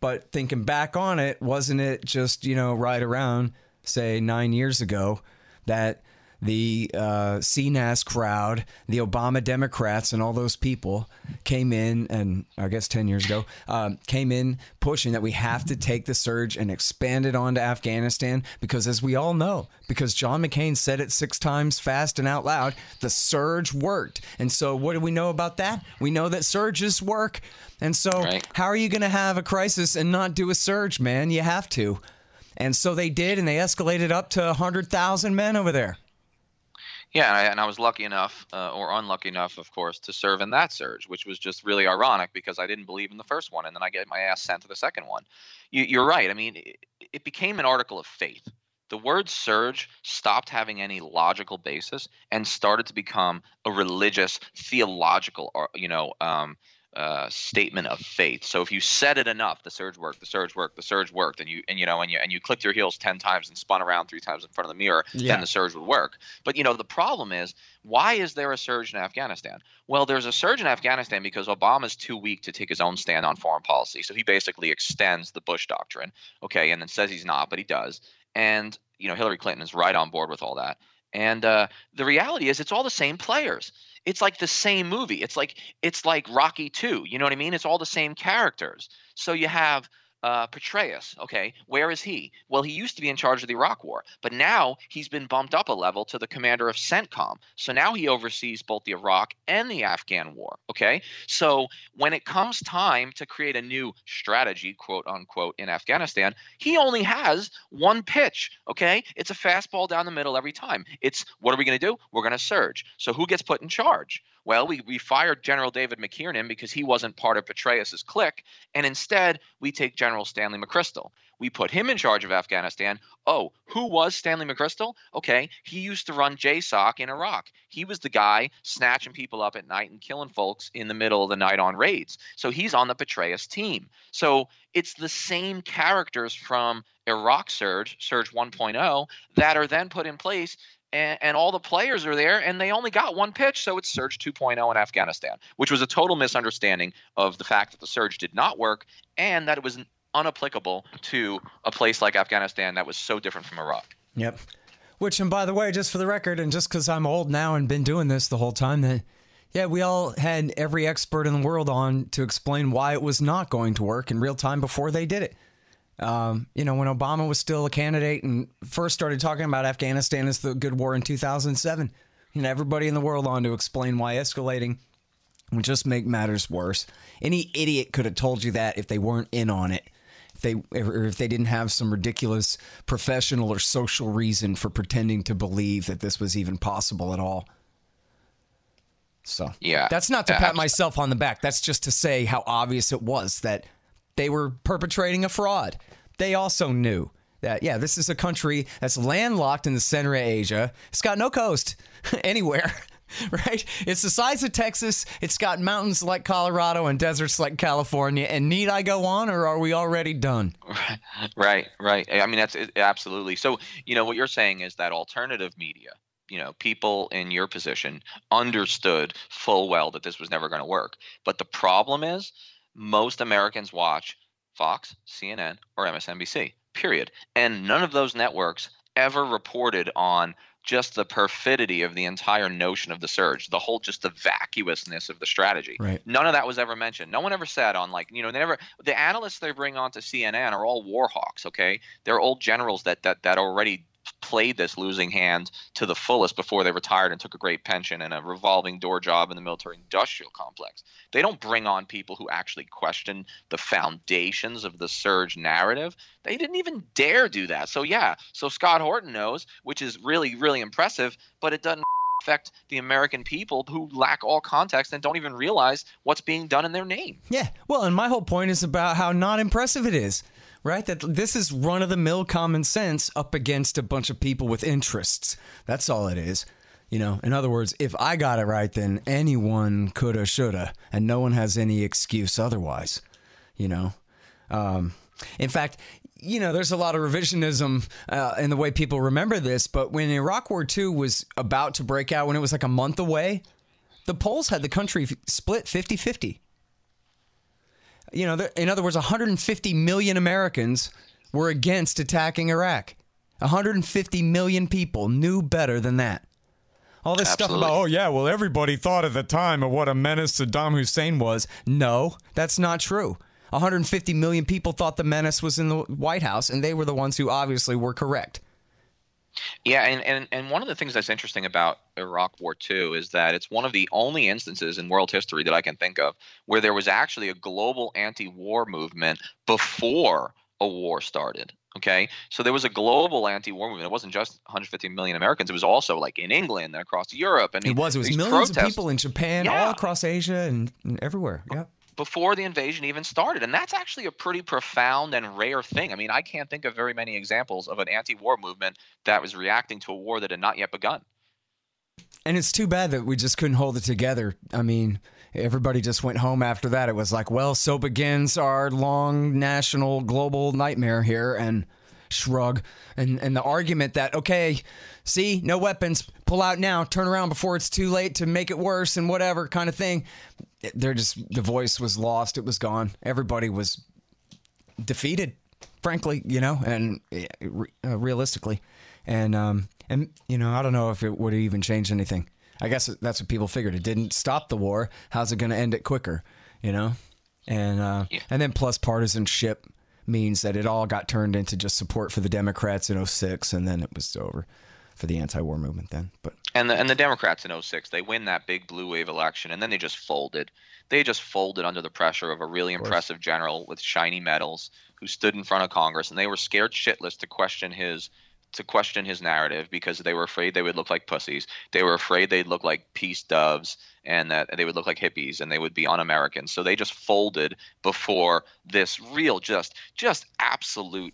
But thinking back on it, wasn't it just, right around, say, 9 years ago that the CNAS crowd, the Obama Democrats and all those people came in, and I guess 10 years ago, came in pushing that we have to take the surge and expand it onto Afghanistan because, as we all know, because John McCain said it 6 times fast and out loud, the surge worked. And so what do we know about that? We know that surges work. And so How are you going to have a crisis and not do a surge, man? You have to. And so they did, and they escalated up to 100,000 men over there. Yeah, and I was lucky enough, or unlucky enough, of course, to serve in that surge, which was just really ironic because I didn't believe in the first one, and then I get my ass sent to the second one. You're right. I mean, it became an article of faith. The word surge stopped having any logical basis and started to become a religious, theological, statement of faith. So if you said it enough, the surge worked, the surge worked, the surge worked, and you clicked your heels 10 times and spun around 3 times in front of the mirror, then the surge would work. But the problem is, why is there a surge in Afghanistan? Well, there's a surge in Afghanistan because Obama's too weak to take his own stand on foreign policy. So he basically extends the Bush doctrine, and then says he's not, but he does. And Hillary Clinton is right on board with all that. And the reality is, it's all the same players. It's like the same movie. It's like Rocky II. You know what I mean? It's all the same characters. So you have Petraeus. Okay, where is he? Well, he used to be in charge of the Iraq War, but now he's been bumped up a level to the commander of CENTCOM. So now he oversees both the Iraq and the Afghan war. Okay, so when it comes time to create a new strategy, quote unquote, in Afghanistan, he only has one pitch. Okay, it's a fastball down the middle every time. It's, what are we going to do? We're going to surge. So who gets put in charge? Well, we fired General David McKiernan because he wasn't part of Petraeus's clique, and instead we take General Stanley McChrystal. We put him in charge of Afghanistan. Oh, who was Stanley McChrystal? Okay, he used to run JSOC in Iraq. He was the guy snatching people up at night and killing folks in the middle of the night on raids. So he's on the Petraeus team. So it's the same characters from Iraq Surge 1.0, that are then put in place. And all the players are there, and they only got one pitch, so it's Surge 2.0 in Afghanistan, which was a total misunderstanding of the fact that the Surge did not work and that it was unapplicable to a place like Afghanistan that was so different from Iraq. Yep. Which, and by the way, just for the record, and just because I'm old now and been doing this the whole time, that we all had every expert in the world on to explain why it was not going to work in real time before they did it. When Obama was still a candidate and first started talking about Afghanistan as the good war in 2007, everybody in the world on to explain why escalating would just make matters worse. Any idiot could have told you that if they weren't in on it, if they didn't have some ridiculous professional or social reason for pretending to believe that this was even possible at all. So that's not to pat myself on the back. That's just to say how obvious it was that they were perpetrating a fraud. They also knew that, this is a country that's landlocked in the center of Asia. It's got no coast anywhere. Right? It's the size of Texas. It's got mountains like Colorado and deserts like California. And need I go on, or are we already done? Right. I mean, that's absolutely. So, what you're saying is that alternative media, people in your position understood full well that this was never going to work. But the problem is most Americans watch Fox, CNN, or MSNBC, period. And none of those networks ever reported on just the perfidy of the entire notion of the surge, just the vacuousness of the strategy. Right. None of that was ever mentioned. No one ever said on the analysts they bring on to CNN are all war hawks, okay? They're old generals that already played this losing hand to the fullest before they retired and took a great pension and a revolving door job in the military industrial complex. They don't bring on people who actually question the foundations of the surge narrative. They didn't even dare do that. So Scott Horton knows, which is really, really impressive, but it doesn't affect the American people who lack all context and don't even realize what's being done in their name. Yeah. Well, and my whole point is about how not impressive it is. Right? That this is run-of-the-mill common sense up against a bunch of people with interests. That's all it is. In other words, if I got it right, then anyone coulda, shoulda, and no one has any excuse otherwise. In fact, there's a lot of revisionism in the way people remember this, but when Iraq War II was about to break out, when it was like a month away, the polls had the country split 50-50. In other words, 150 million Americans were against attacking Iraq. 150 million people knew better than that. All this Absolutely. stuff about, everybody thought at the time of what a menace Saddam Hussein was. No, that's not true. 150 million people thought the menace was in the White House, and they were the ones who obviously were correct. Yeah, and one of the things that's interesting about Iraq War II is that it's one of the only instances in world history that I can think of where there was actually a global anti-war movement before a war started. Okay, so there was a global anti-war movement. It wasn't just 150 million Americans. It was also like in England and across Europe. It was millions of people in Japan, all across Asia and everywhere. Yeah. Before the invasion even started. And that's actually a pretty profound and rare thing. I mean, I can't think of very many examples of an anti-war movement that was reacting to a war that had not yet begun. And it's too bad that we just couldn't hold it together. I mean, everybody just went home after that. It was like, well, so begins our long national global nightmare here, and shrug. And the argument that, okay, see, no weapons, pull out now, turn around before it's too late to make it worse and whatever kind of thing. The voice was lost. It was gone. Everybody was defeated, frankly, and realistically. And I don't know if it would have even changed anything. I guess that's what people figured. It didn't stop the war. How's it going to end it quicker, And then plus partisanship means that it all got turned into just support for the Democrats in 2006, and then it was over for the anti-war movement then. But and the Democrats in 2006, they win that big blue wave election, and then they just folded. They just folded under the pressure of a really impressive general with shiny medals who stood in front of Congress, and they were scared shitless to question his narrative because they were afraid they would look like pussies. They were afraid they'd look like peace doves and that they would look like hippies and they would be un-American. So they just folded before this real just absolute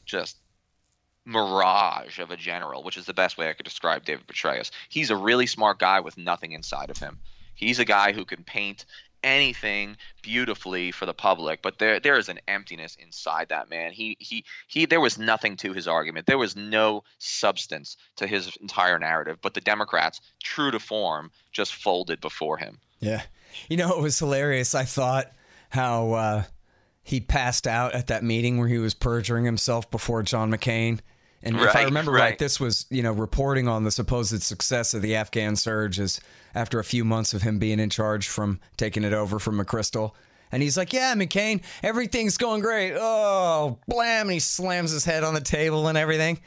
mirage of a general, which is the best way I could describe David Petraeus. He's a really smart guy with nothing inside of him. He's a guy who can paint anything beautifully for the public, but there is an emptiness inside that man. He there was nothing to his argument. There was no substance to his entire narrative, but the Democrats, true to form, just folded before him. Yeah. It was hilarious. I thought how he passed out at that meeting where he was perjuring himself before John McCain. And if I remember right, this was, reporting on the supposed success of the Afghan surge is after a few months of him being in charge from taking it over from McChrystal. And he's like, yeah, McCain, everything's going great. Oh, blam. And he slams his head on the table and everything.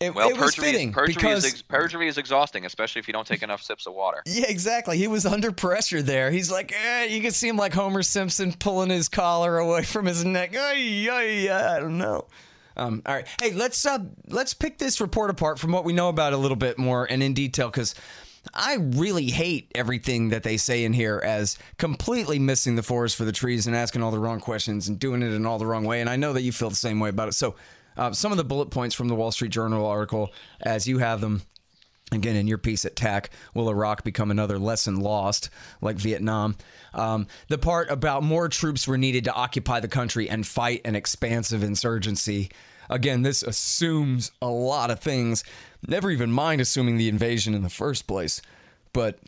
It was fitting because perjury is exhausting, especially if you don't take enough sips of water. Yeah, exactly. He was under pressure there. He's like, you can see him like Homer Simpson pulling his collar away from his neck. I don't know. All right. Hey, let's pick this report apart from what we know about a little bit more and in detail, because I really hate everything that they say in here as completely missing the forest for the trees and asking all the wrong questions and doing it in all the wrong way. And I know that you feel the same way about it. So some of the bullet points from the Wall Street Journal article, as you have them, Again, in your piece at TAC, will Iraq become another lesson lost like Vietnam? The part about more troops were needed to occupy the country and fight an expansive insurgency. Again, this assumes a lot of things. Never even mind assuming the invasion in the first place. But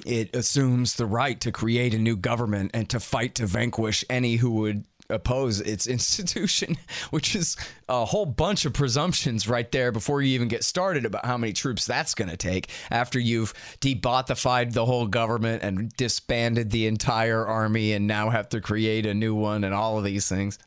it assumes the right to create a new government and to fight to vanquish any who would oppose its institution, which is a whole bunch of presumptions right there before you even get started about how many troops that's going to take after you've debothified the whole government and disbanded the entire army and now have to create a new one and all of these things.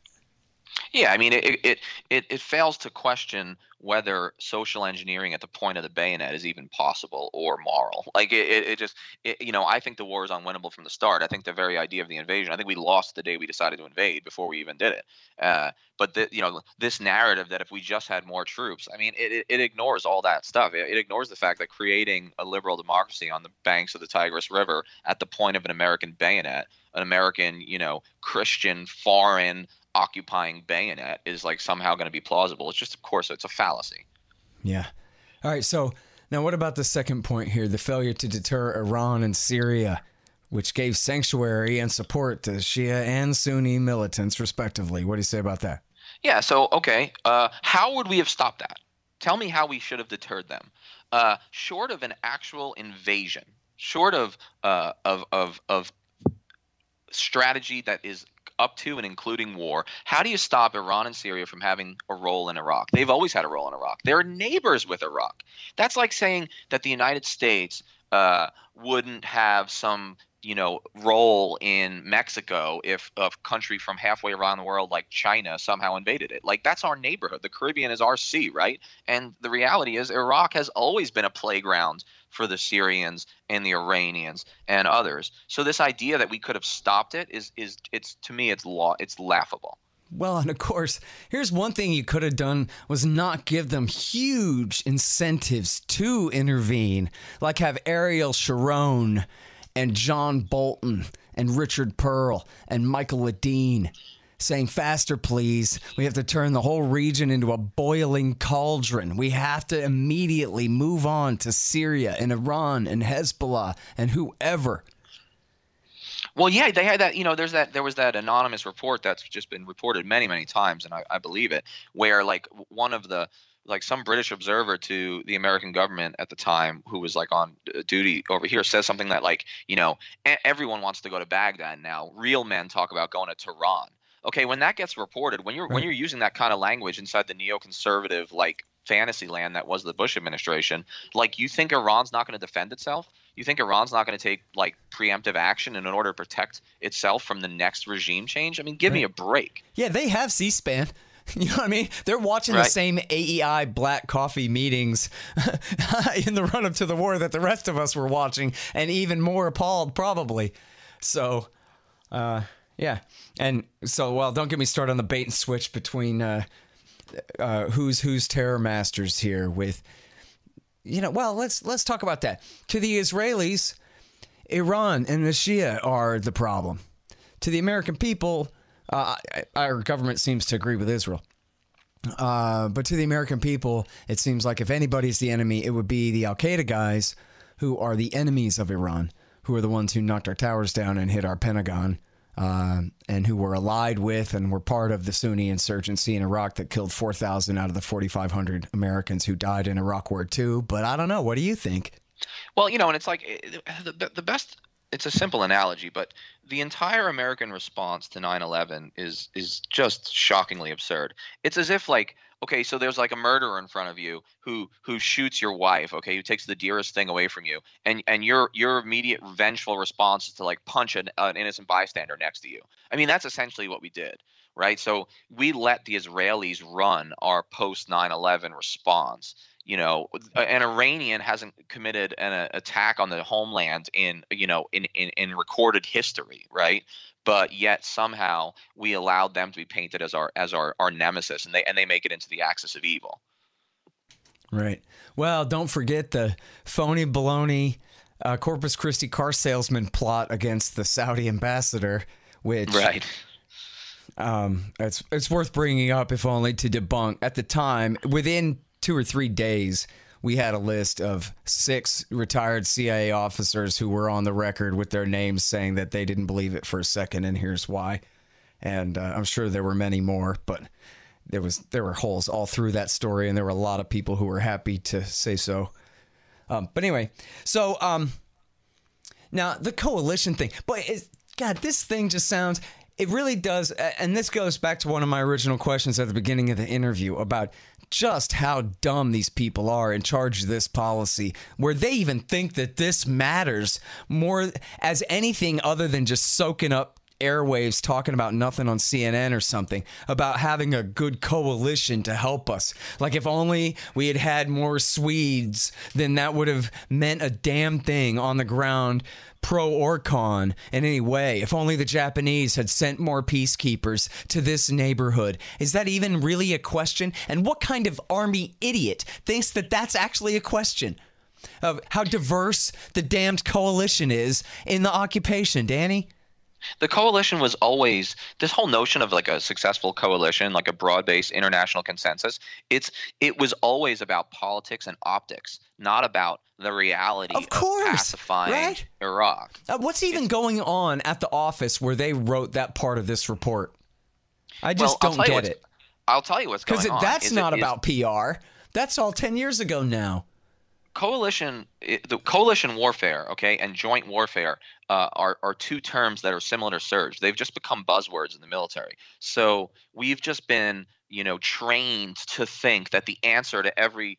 Yeah, I mean, it fails to question whether social engineering at the point of the bayonet is even possible or moral. Like I think the war is unwinnable from the start. I think the very idea of the invasion, I think we lost the day we decided to invade before we even did it. But this narrative that if we just had more troops, I mean, it ignores all that stuff. It ignores the fact that creating a liberal democracy on the banks of the Tigris River at the point of an American bayonet, an American, Christian, foreign occupying bayonet is like somehow going to be plausible. It's just, of course, it's a fallacy. Yeah. All right. So now what about the second point here? The failure to deter Iran and Syria, which gave sanctuary and support to Shia and Sunni militants, respectively. What do you say about that? Yeah. So, okay. How would we have stopped that? Tell me how we should have deterred them. Short of an actual invasion, short of strategy that is up to and including war, how do you stop Iran and Syria from having a role in Iraq? They've always had a role in Iraq. They're neighbors with Iraq. That's like saying that the United States wouldn't have some role in Mexico if a country from halfway around the world like China somehow invaded it. Like, that's our neighborhood. The Caribbean is our sea, right? And the reality is Iraq has always been a playground for the Syrians and the Iranians and others. So this idea that we could have stopped it is to me, it's laughable. Well, and of course, here's one thing you could have done was not give them huge incentives to intervene, like have Ariel Sharon and John Bolton and Richard Pearl and Michael Ledeen saying, faster, please. We have to turn the whole region into a boiling cauldron. We have to immediately move on to Syria and Iran and Hezbollah and whoever. Well, yeah, they had that. There was that anonymous report that's just been reported many, many times, and I believe it, where some British observer to the American government at the time, who was like on duty over here, says something that everyone wants to go to Baghdad now. Real men talk about going to Tehran. Okay, when that gets reported, when you're using that kind of language inside the neoconservative fantasy land that was the Bush administration, you think Iran's not going to defend itself? You think Iran's not going to take preemptive action in order to protect itself from the next regime change? I mean, give me a break. Yeah, they have C-SPAN. You know what I mean? They're watching the same AEI black coffee meetings in the run-up to the war that the rest of us were watching, and even more appalled probably. So, yeah. And so, well, don't get me started on the bait and switch between who's terror masters here with, well, let's talk about that. To the Israelis, Iran and the Shia are the problem. To the American people, our government seems to agree with Israel. But to the American people, it seems like if anybody's the enemy, it would be the Al-Qaeda guys who are the enemies of Iran, who are the ones who knocked our towers down and hit our Pentagon, and who were allied with and were part of the Sunni insurgency in Iraq that killed 4,000 out of the 4,500 Americans who died in Iraq War II. But I don't know. What do you think? Well, and it's like the best – it's a simple analogy, but the entire American response to 9/11 is just shockingly absurd. It's as if okay, so there's a murderer in front of you who shoots your wife, okay, who takes the dearest thing away from you, and your immediate vengeful response is to punch an innocent bystander next to you. I mean, that's essentially what we did, right? So we let the Israelis run our post 9/11 response. An Iranian hasn't committed an attack on the homeland in recorded history, right? But yet somehow we allowed them to be painted as our nemesis, and they make it into the axis of evil. Right. Well, don't forget the phony baloney Corpus Christi car salesman plot against the Saudi ambassador, which it's worth bringing up, if only to debunk. At the time, within 2 or 3 days, we had a list of 6 retired CIA officers who were on the record with their names saying that they didn't believe it for a second, and here's why. And I'm sure there were many more, but there were holes all through that story, and there were a lot of people who were happy to say so. But anyway, so now the coalition thing. Boy, God, this thing just sounds... It really does, and this goes back to one of my original questions at the beginning of the interview about just how dumb these people are in charge of this policy, where they even think that this matters more as anything other than just soaking up airwaves talking about nothing on CNN or something, about having a good coalition to help us. Like if only we had had more Swedes, then that would have meant a damn thing on the ground, pro or con in any way. If only the Japanese had sent more peacekeepers to this neighborhood. Is that even really a question? And what kind of army idiot thinks that that's actually a question of how diverse the damned coalition is in the occupation, Danny? The coalition was always this whole notion of like a successful coalition, like a broad-based international consensus. It was always about politics and optics, not about the reality of pacifying Iraq. What's even going on at the office where they wrote that part of this report? I just don't get it. I'll tell you what's going on. Because that's not about PR. That's all 10 years ago now. The coalition warfare, okay, and joint warfare are 2 terms that are similar to surge. They've just become buzzwords in the military. So we've just been, trained to think that the answer to every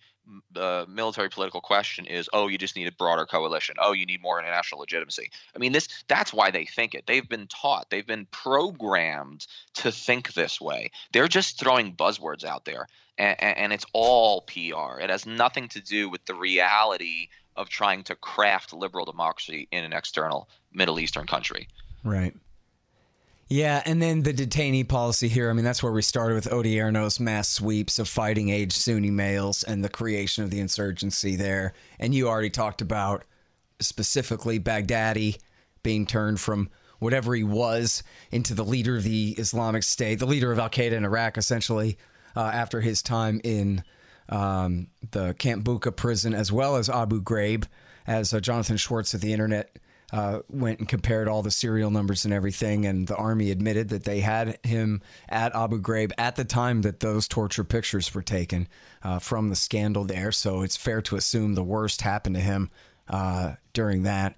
military political question is, oh, you just need a broader coalition. Oh, you need more international legitimacy. I mean, that's why they think it. They've been taught. They've been programmed to think this way. They're just throwing buzzwords out there. And it's all PR. It has nothing to do with the reality of trying to craft liberal democracy in an external Middle Eastern country. Right. Yeah, and then the detainee policy here, I mean, that's where we started with Odierno's mass sweeps of fighting-age Sunni males and the creation of the insurgency there. And you already talked about specifically Baghdadi being turned from whatever he was into the leader of the Islamic State, the leader of al-Qaeda in Iraq, essentially, after his time in the Camp Bucca prison, as well as Abu Ghraib, as Jonathan Schwartz at the Internet went and compared all the serial numbers and everything, and the Army admitted that they had him at Abu Ghraib at the time that those torture pictures were taken from the scandal there. So it's fair to assume the worst happened to him during that.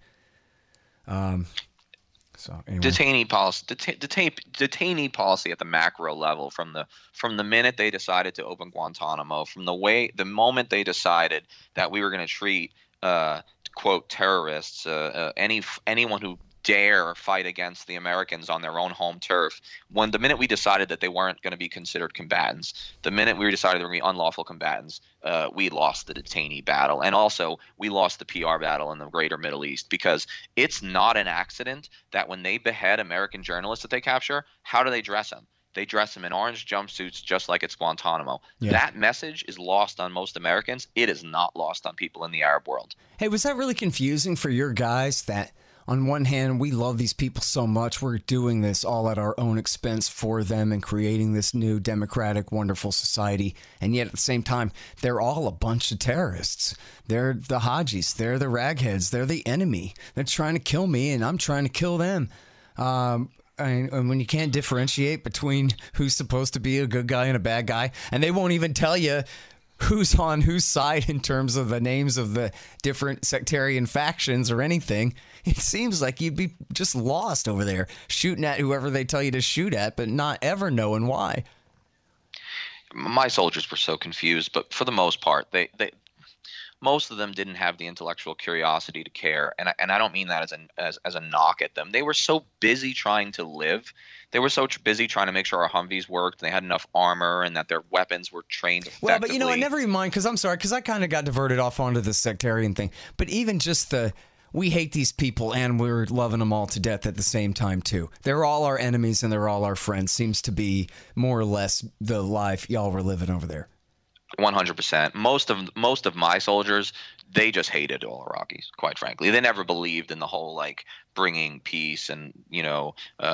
So anyway. Detainee policy at the macro level, from the minute they decided to open Guantanamo, the moment they decided that we were going to treat quote terrorists, anyone who dare fight against the Americans on their own home turf. The minute we decided that they weren't going to be considered combatants, the minute we decided they were going to be unlawful combatants, we lost the detainee battle. And also we lost the PR battle in the greater Middle East, because it's not an accident that when they behead American journalists that they capture, how do they dress them? They dress them in orange jumpsuits just like it's Guantanamo. Yeah. That message is lost on most Americans. It is not lost on people in the Arab world. Hey, was that really confusing for your guys that on one hand, we love these people so much, we're doing this all at our own expense for them and creating this new democratic, wonderful society, and yet at the same time, they're all a bunch of terrorists. They're the Hajis, they're the ragheads, they're the enemy. They're trying to kill me, and I'm trying to kill them. And when you can't differentiate between who's supposed to be a good guy and a bad guy, and they won't even tell you who's on whose side in terms of the names of the different sectarian factions or anything, it seems like you'd be just lost over there, shooting at whoever they tell you to shoot at, but not ever knowing why. My soldiers were so confused, but for the most part, most of them didn't have the intellectual curiosity to care, and I don't mean that as a knock at them. They were so busy trying to live. They were so busy trying to make sure our Humvees worked, and they had enough armor, and that their weapons were trained effectively. Well, but I never even mind, because I kind of got diverted off onto the sectarian thing. But even just we hate these people, and we're loving them all to death at the same time, too. They're all our enemies, and they're all our friends. Seems to be more or less the life y'all were living over there. 100%. Most of my soldiers, they just hated all Iraqis, quite frankly. They never believed in the whole bringing peace and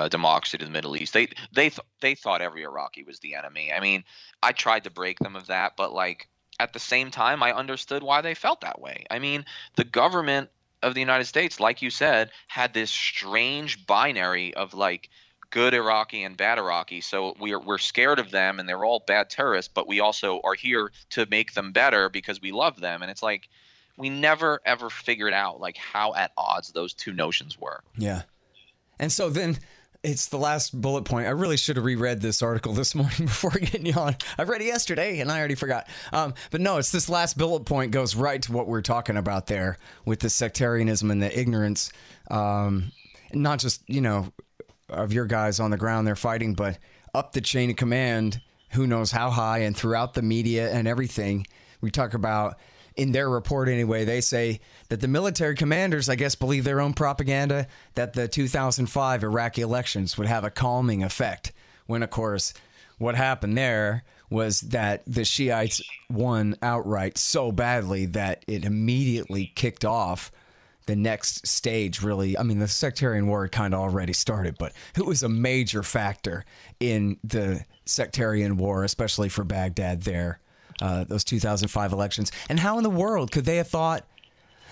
democracy to the Middle East. They thought every Iraqi was the enemy. I mean, I tried to break them of that, but at the same time, I understood why they felt that way. I mean, the government of the United States, like you said, had this strange binary of like good Iraqi and bad Iraqi. So we're scared of them, and they're all bad terrorists, but we also are here to make them better because we love them. And it's like we never ever figured out like how at odds those two notions were. Yeah. And so then it's the last bullet point. I really should have reread this article this morning before getting you on. I read it yesterday and I already forgot. But no, it's this last bullet point goes right to what we're talking about there with the sectarianism and the ignorance, not just, you know, of your guys on the ground there fighting, but up the chain of command, who knows how high, and throughout the media and everything. We talk about, in their report anyway, they say that the military commanders, I guess, believe their own propaganda that the 2005 Iraqi elections would have a calming effect. When, of course, what happened there was that the Shiites won outright so badly that it immediately kicked off the next stage, really. I mean, the sectarian war had kind of already started, but it was a major factor in the sectarian war, especially for Baghdad there. Those 2005 elections. And how in the world could they have thought,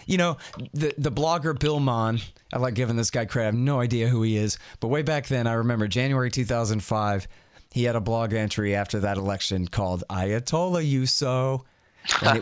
you know, the blogger Bill Mon, I like giving this guy credit, I have no idea who he is, but way back then, I remember January 2005, he had a blog entry after that election called Ayatollah You So. And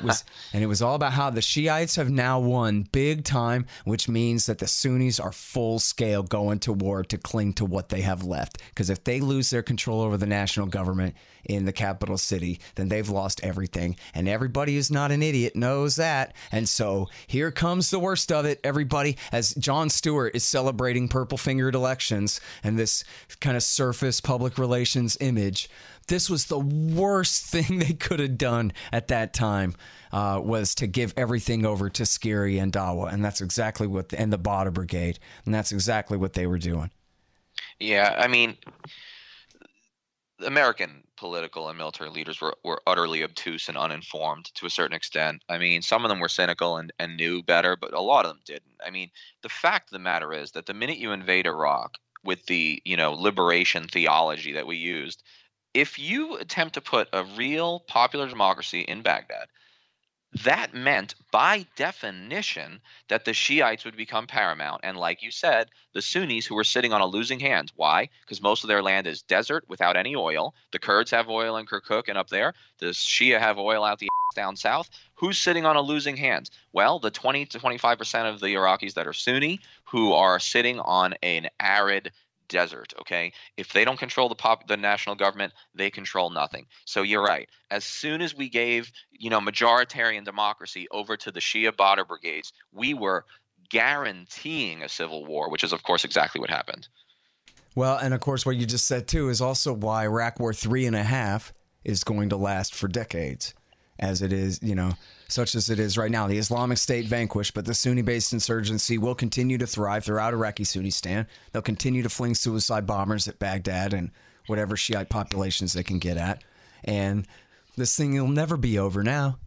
it was all about how the Shiites have now won big time, which means that the Sunnis are full scale going to war to cling to what they have left. Because if they lose their control over the national government in the capital city, then they've lost everything. And everybody who's not an idiot knows that. And so here comes the worst of it, everybody, as Jon Stewart is celebrating purple-fingered elections and this kind of surface public relations image. This was the worst thing they could have done at that time, was to give everything over to Sciri and Dawa. And that's exactly what, and the Badr Brigade. And that's exactly what they were doing. Yeah, I mean, American political and military leaders were utterly obtuse and uninformed to a certain extent. I mean, some of them were cynical and knew better, but a lot of them didn't. I mean, the fact of the matter is that the minute you invade Iraq with the, you know, liberation theology that we used, if you attempt to put a real popular democracy in Baghdad, that meant by definition that the Shiites would become paramount. And like you said, the Sunnis who were sitting on a losing hand. Why? Because most of their land is desert without any oil. The Kurds have oil in Kirkuk and up there. The Shia have oil out the down south. Who's sitting on a losing hand? Well, the 20 to 25% of the Iraqis that are Sunni who are sitting on an arid desert. Okay, if they don't control the national government, they control nothing. So you're right. As soon as we gave, you know, majoritarian democracy over to the Shia Badr brigades, we were guaranteeing a civil war, which is of course exactly what happened. Well, and of course what you just said too is also why Iraq War 3.5 is going to last for decades, as it is, you know, such as it is right now. The Islamic State vanquished, but the Sunni-based insurgency will continue to thrive throughout Iraqi Sunnistan. They'll continue to fling suicide bombers at Baghdad and whatever Shiite populations they can get at. And this thing will never be over now.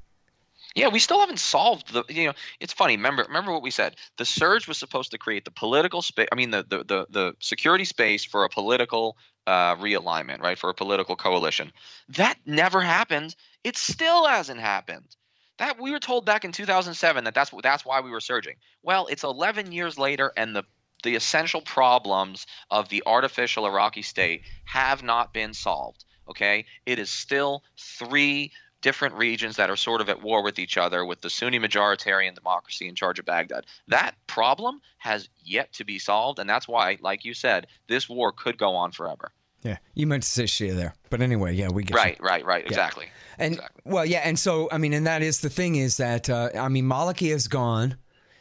Yeah, we still haven't solved the, you know, it's funny. Remember what we said. The surge was supposed to create the political space, I mean, the security space for a political realignment, right, for a political coalition. That never happened. It still hasn't happened. That we were told back in 2007 that that's why we were surging. Well, it's 11 years later, and the essential problems of the artificial Iraqi state have not been solved. Okay, it is still three different regions that are sort of at war with each other, with the Sunni majoritarian democracy in charge of Baghdad. That problem has yet to be solved, and that's why, like you said, this war could go on forever. Yeah, you meant to say Shia there, but anyway, yeah, we get right, you. right, yeah. exactly. And exactly. Well, yeah, and so I mean, and that is the thing is that I mean, Maliki is gone,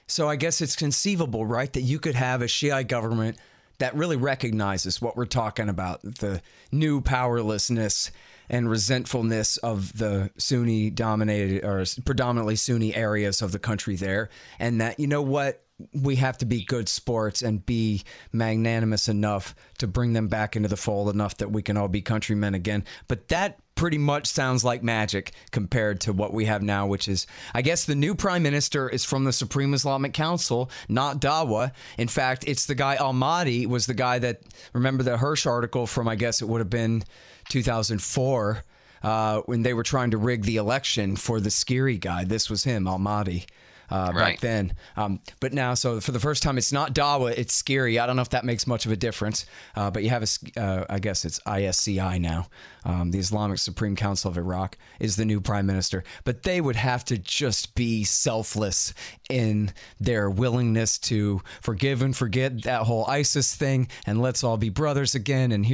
so I guess it's conceivable, right, that you could have a Shiite government that really recognizes what we're talking about, the new powerlessness and resentfulness of the Sunni dominated or predominantly Sunni areas of the country there, and that, you know what, we have to be good sports and be magnanimous enough to bring them back into the fold enough that we can all be countrymen again. But that pretty much sounds like magic compared to what we have now, which is, I guess the new prime minister is from the Supreme Islamic Council, not Dawa. In fact, it's the guy, Al-Mahdi was the guy that, remember the Hirsch article from, I guess it would have been 2004, when they were trying to rig the election for the Skiri guy. This was him, Al-Mahdi. Back then. But now, so for the first time, it's not Dawa, it's Skiri. I don't know if that makes much of a difference, but you have I guess it's ISCI now. The Islamic Supreme Council of Iraq is the new prime minister. But they would have to just be selfless in their willingness to forgive and forget that whole ISIS thing, and let's all be brothers again. And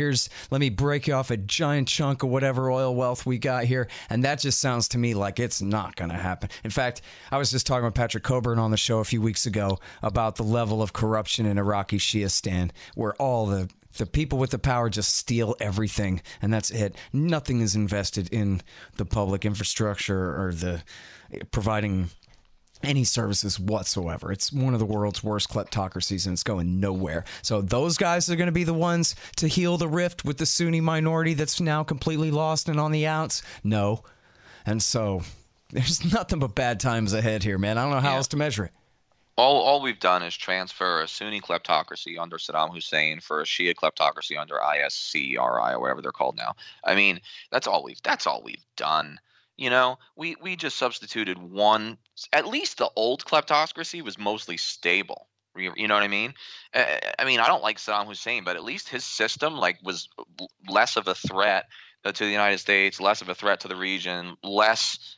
let me break you off a giant chunk of whatever oil wealth we got here. And that just sounds to me like it's not going to happen. In fact, I was just talking with Patrick Coburn on the show a few weeks ago about the level of corruption in Iraqi Shiistan, where all the people with the power just steal everything, and that's it. Nothing is invested in the public infrastructure or the providing any services whatsoever. It's one of the world's worst kleptocracies, and it's going nowhere. So those guys are going to be the ones to heal the rift with the Sunni minority that's now completely lost and on the outs? No. And so there's nothing but bad times ahead here, man. I don't know how else to measure it. All we've done is transfer a Sunni kleptocracy under Saddam Hussein for a Shia kleptocracy under ISCRI or whatever they're called now. I mean, that's all we've done. You know, we just substituted one. At least the old kleptocracy was mostly stable. You know what I mean? I mean, I don't like Saddam Hussein, but at least his system was less of a threat to the United States, less of a threat to the region, less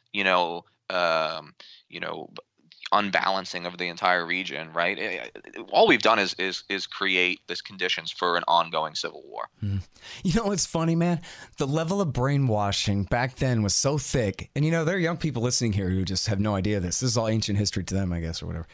unbalancing of the entire region, right? All we've done is create this conditions for an ongoing civil war. You know what's funny, man? The level of brainwashing back then was so thick. And, there are young people listening here who just have no idea this. This is all ancient history to them, I guess, or whatever.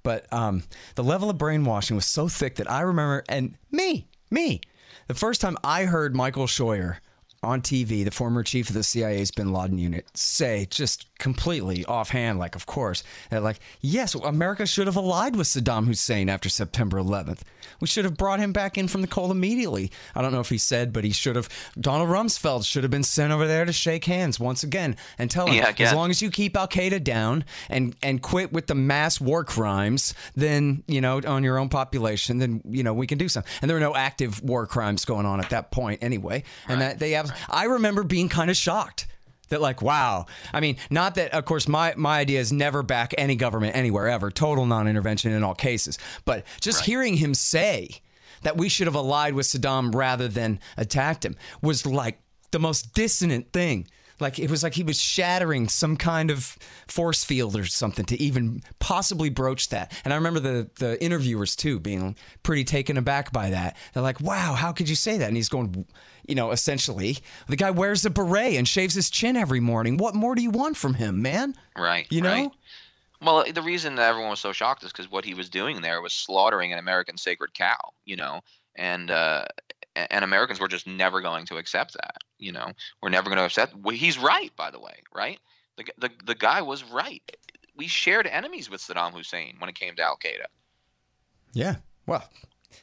But the level of brainwashing was so thick that I remember, and me, the first time I heard Michael Scheuer on TV, the former chief of the CIA's bin Laden unit, say just completely offhand, of course, that yes, America should have allied with Saddam Hussein after September 11th. We should have brought him back in from the cold immediately. I don't know if he said, but he should have. Donald Rumsfeld should have been sent over there to shake hands once again and tell him, as long as you keep Al-Qaeda down and quit with the mass war crimes, then, on your own population, then, we can do something. And there were no active war crimes going on at that point anyway. And that they have, I remember being kind of shocked. That wow. I mean, not that, of course, my idea is never back any government anywhere ever. Total non-intervention in all cases. But just hearing him say that we should have allied with Saddam rather than attacked him was the most dissonant thing. It was like he was shattering some kind of force field or something to even possibly broach that. And I remember the interviewers, too, being pretty taken aback by that. They're like, wow, how could you say that? And he's going, essentially, the guy wears a beret and shaves his chin every morning. What more do you want from him, man? Right. Right. Well, the reason that everyone was so shocked is because what he was doing there was slaughtering an American sacred cow, and Americans were just never going to accept that. We're never going to accept. Well, he's right, by the way, right? The guy was right. We shared enemies with Saddam Hussein when it came to Al-Qaeda. Yeah, well,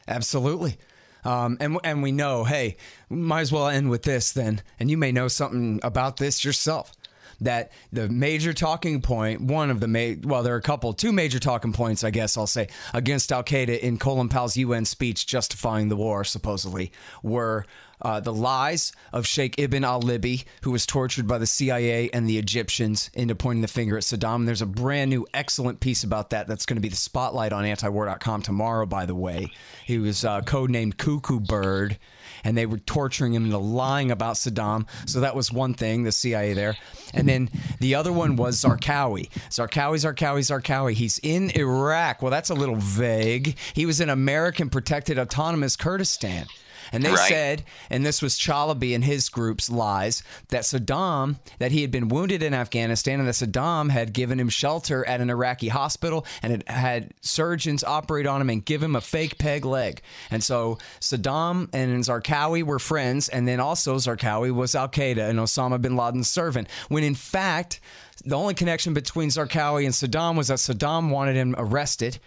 absolutely. And we know, hey, might as well end with this then. And you may know something about this yourself. That the major talking point, there are two major talking points, I guess I'll say, against Al-Qaeda in Colin Powell's UN speech justifying the war, supposedly, were the lies of Sheikh Ibn al-Libi, who was tortured by the CIA and the Egyptians into pointing the finger at Saddam. And there's a brand new excellent piece about that that's going to be the spotlight on antiwar.com tomorrow, by the way. He was codenamed Cuckoo Bird, and they were torturing him into lying about Saddam. So that was one thing, the CIA there. And then the other one was Zarqawi. Zarqawi. He's in Iraq. Well, that's a little vague. He was in American protected autonomous Kurdistan. And they said, and this was Chalabi and his group's lies, that he had been wounded in Afghanistan and that Saddam had given him shelter at an Iraqi hospital and had surgeons operate on him and give him a fake peg leg. And so Saddam and Zarqawi were friends, and then also Zarqawi was Al-Qaeda and Osama bin Laden's servant, when in fact, the only connection between Zarqawi and Saddam was that Saddam wanted him arrested.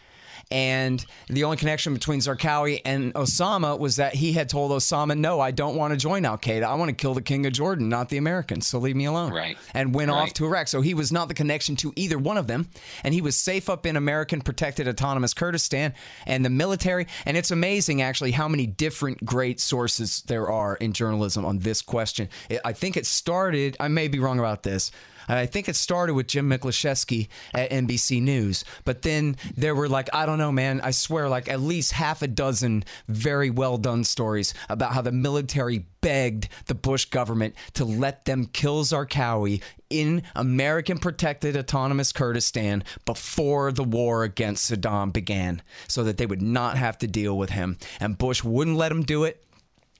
And the only connection between Zarqawi and Osama was that he had told Osama, no, I don't want to join al-Qaeda. I want to kill the king of Jordan, not the Americans. So leave me alone. Right. And went off to Iraq. So he was not the connection to either one of them. And he was safe up in American protected autonomous Kurdistan and the military. And it's amazing, actually, how many different great sources there are in journalism on this question. I think it started, I may be wrong about this, I think it started with Jim Miklaszewski at NBC News, but then there were like, I don't know, man, I swear like at least half a dozen very well done stories about how the military begged the Bush government to let them kill Zarqawi in American protected autonomous Kurdistan before the war against Saddam began so that they would not have to deal with him. And Bush wouldn't let him do it,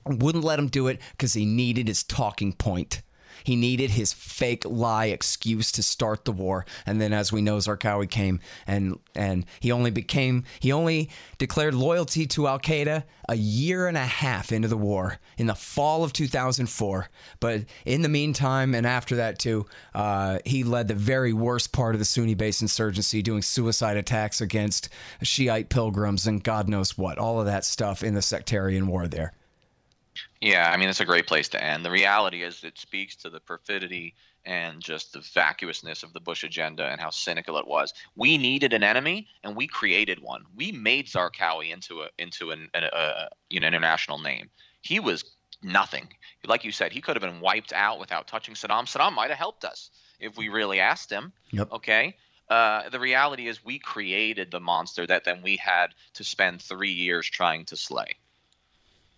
because he needed his talking point. He needed his fake lie excuse to start the war. And then, as we know, Zarqawi came and he only declared loyalty to al-Qaeda a year and a half into the war in the fall of 2004. But in the meantime, and after that too, he led the very worst part of the Sunni-based insurgency, doing suicide attacks against Shiite pilgrims and God knows what, all of that stuff in the sectarian war there. Yeah, I mean, it's a great place to end. The reality is it speaks to the perfidy and just the vacuousness of the Bush agenda and how cynical it was. We needed an enemy, and we created one. We made Zarqawi into an international name. He was nothing. Like you said, he could have been wiped out without touching Saddam. Saddam might have helped us if we really asked him. Yep. Okay. The reality is we created the monster that then we had to spend 3 years trying to slay.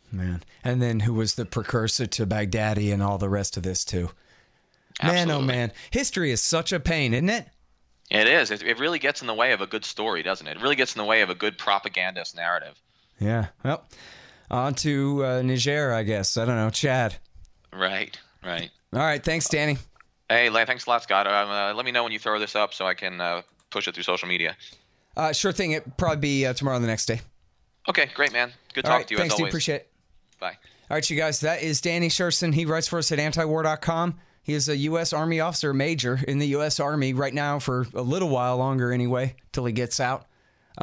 Man. And then who was the precursor to Baghdadi and all the rest of this too. Absolutely. Man, oh man. History is such a pain, isn't it? It is. It really gets in the way of a good story, doesn't it? It really gets in the way of a good propagandist narrative. Yeah. Well, on to Niger, I guess. I don't know. Chad. Right. All right. Thanks, Danny. Hey, thanks a lot, Scott. Let me know when you throw this up so I can push it through social media. Sure thing. It'll probably be tomorrow or the next day. Okay, great, man. Good All talking right, to you thanks, as always. Dude. Appreciate it. Bye. All right, you guys. That is Danny Sjursen. He writes for us at antiwar.com. He is a U.S. Army officer, major in the U.S. Army right now for a little while longer anyway, till he gets out.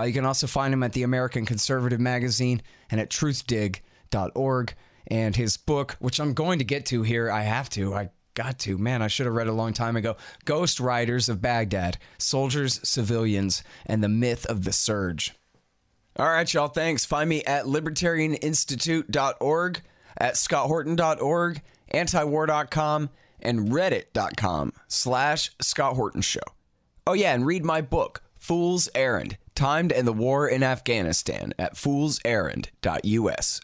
You can also find him at the American Conservative Magazine and at truthdig.org. And his book, which I'm going to get to here, I got to. Man, I should have read it a long time ago. Ghost Riders of Baghdad, Soldiers, Civilians, and the Myth of the Surge. All right, y'all. Thanks. Find me at libertarianinstitute.org, at scotthorton.org, antiwar.com, and reddit.com/Scott Horton Show. Oh, yeah, and read my book, Fool's Errand, Time to End the War in Afghanistan, at foolserrand.us.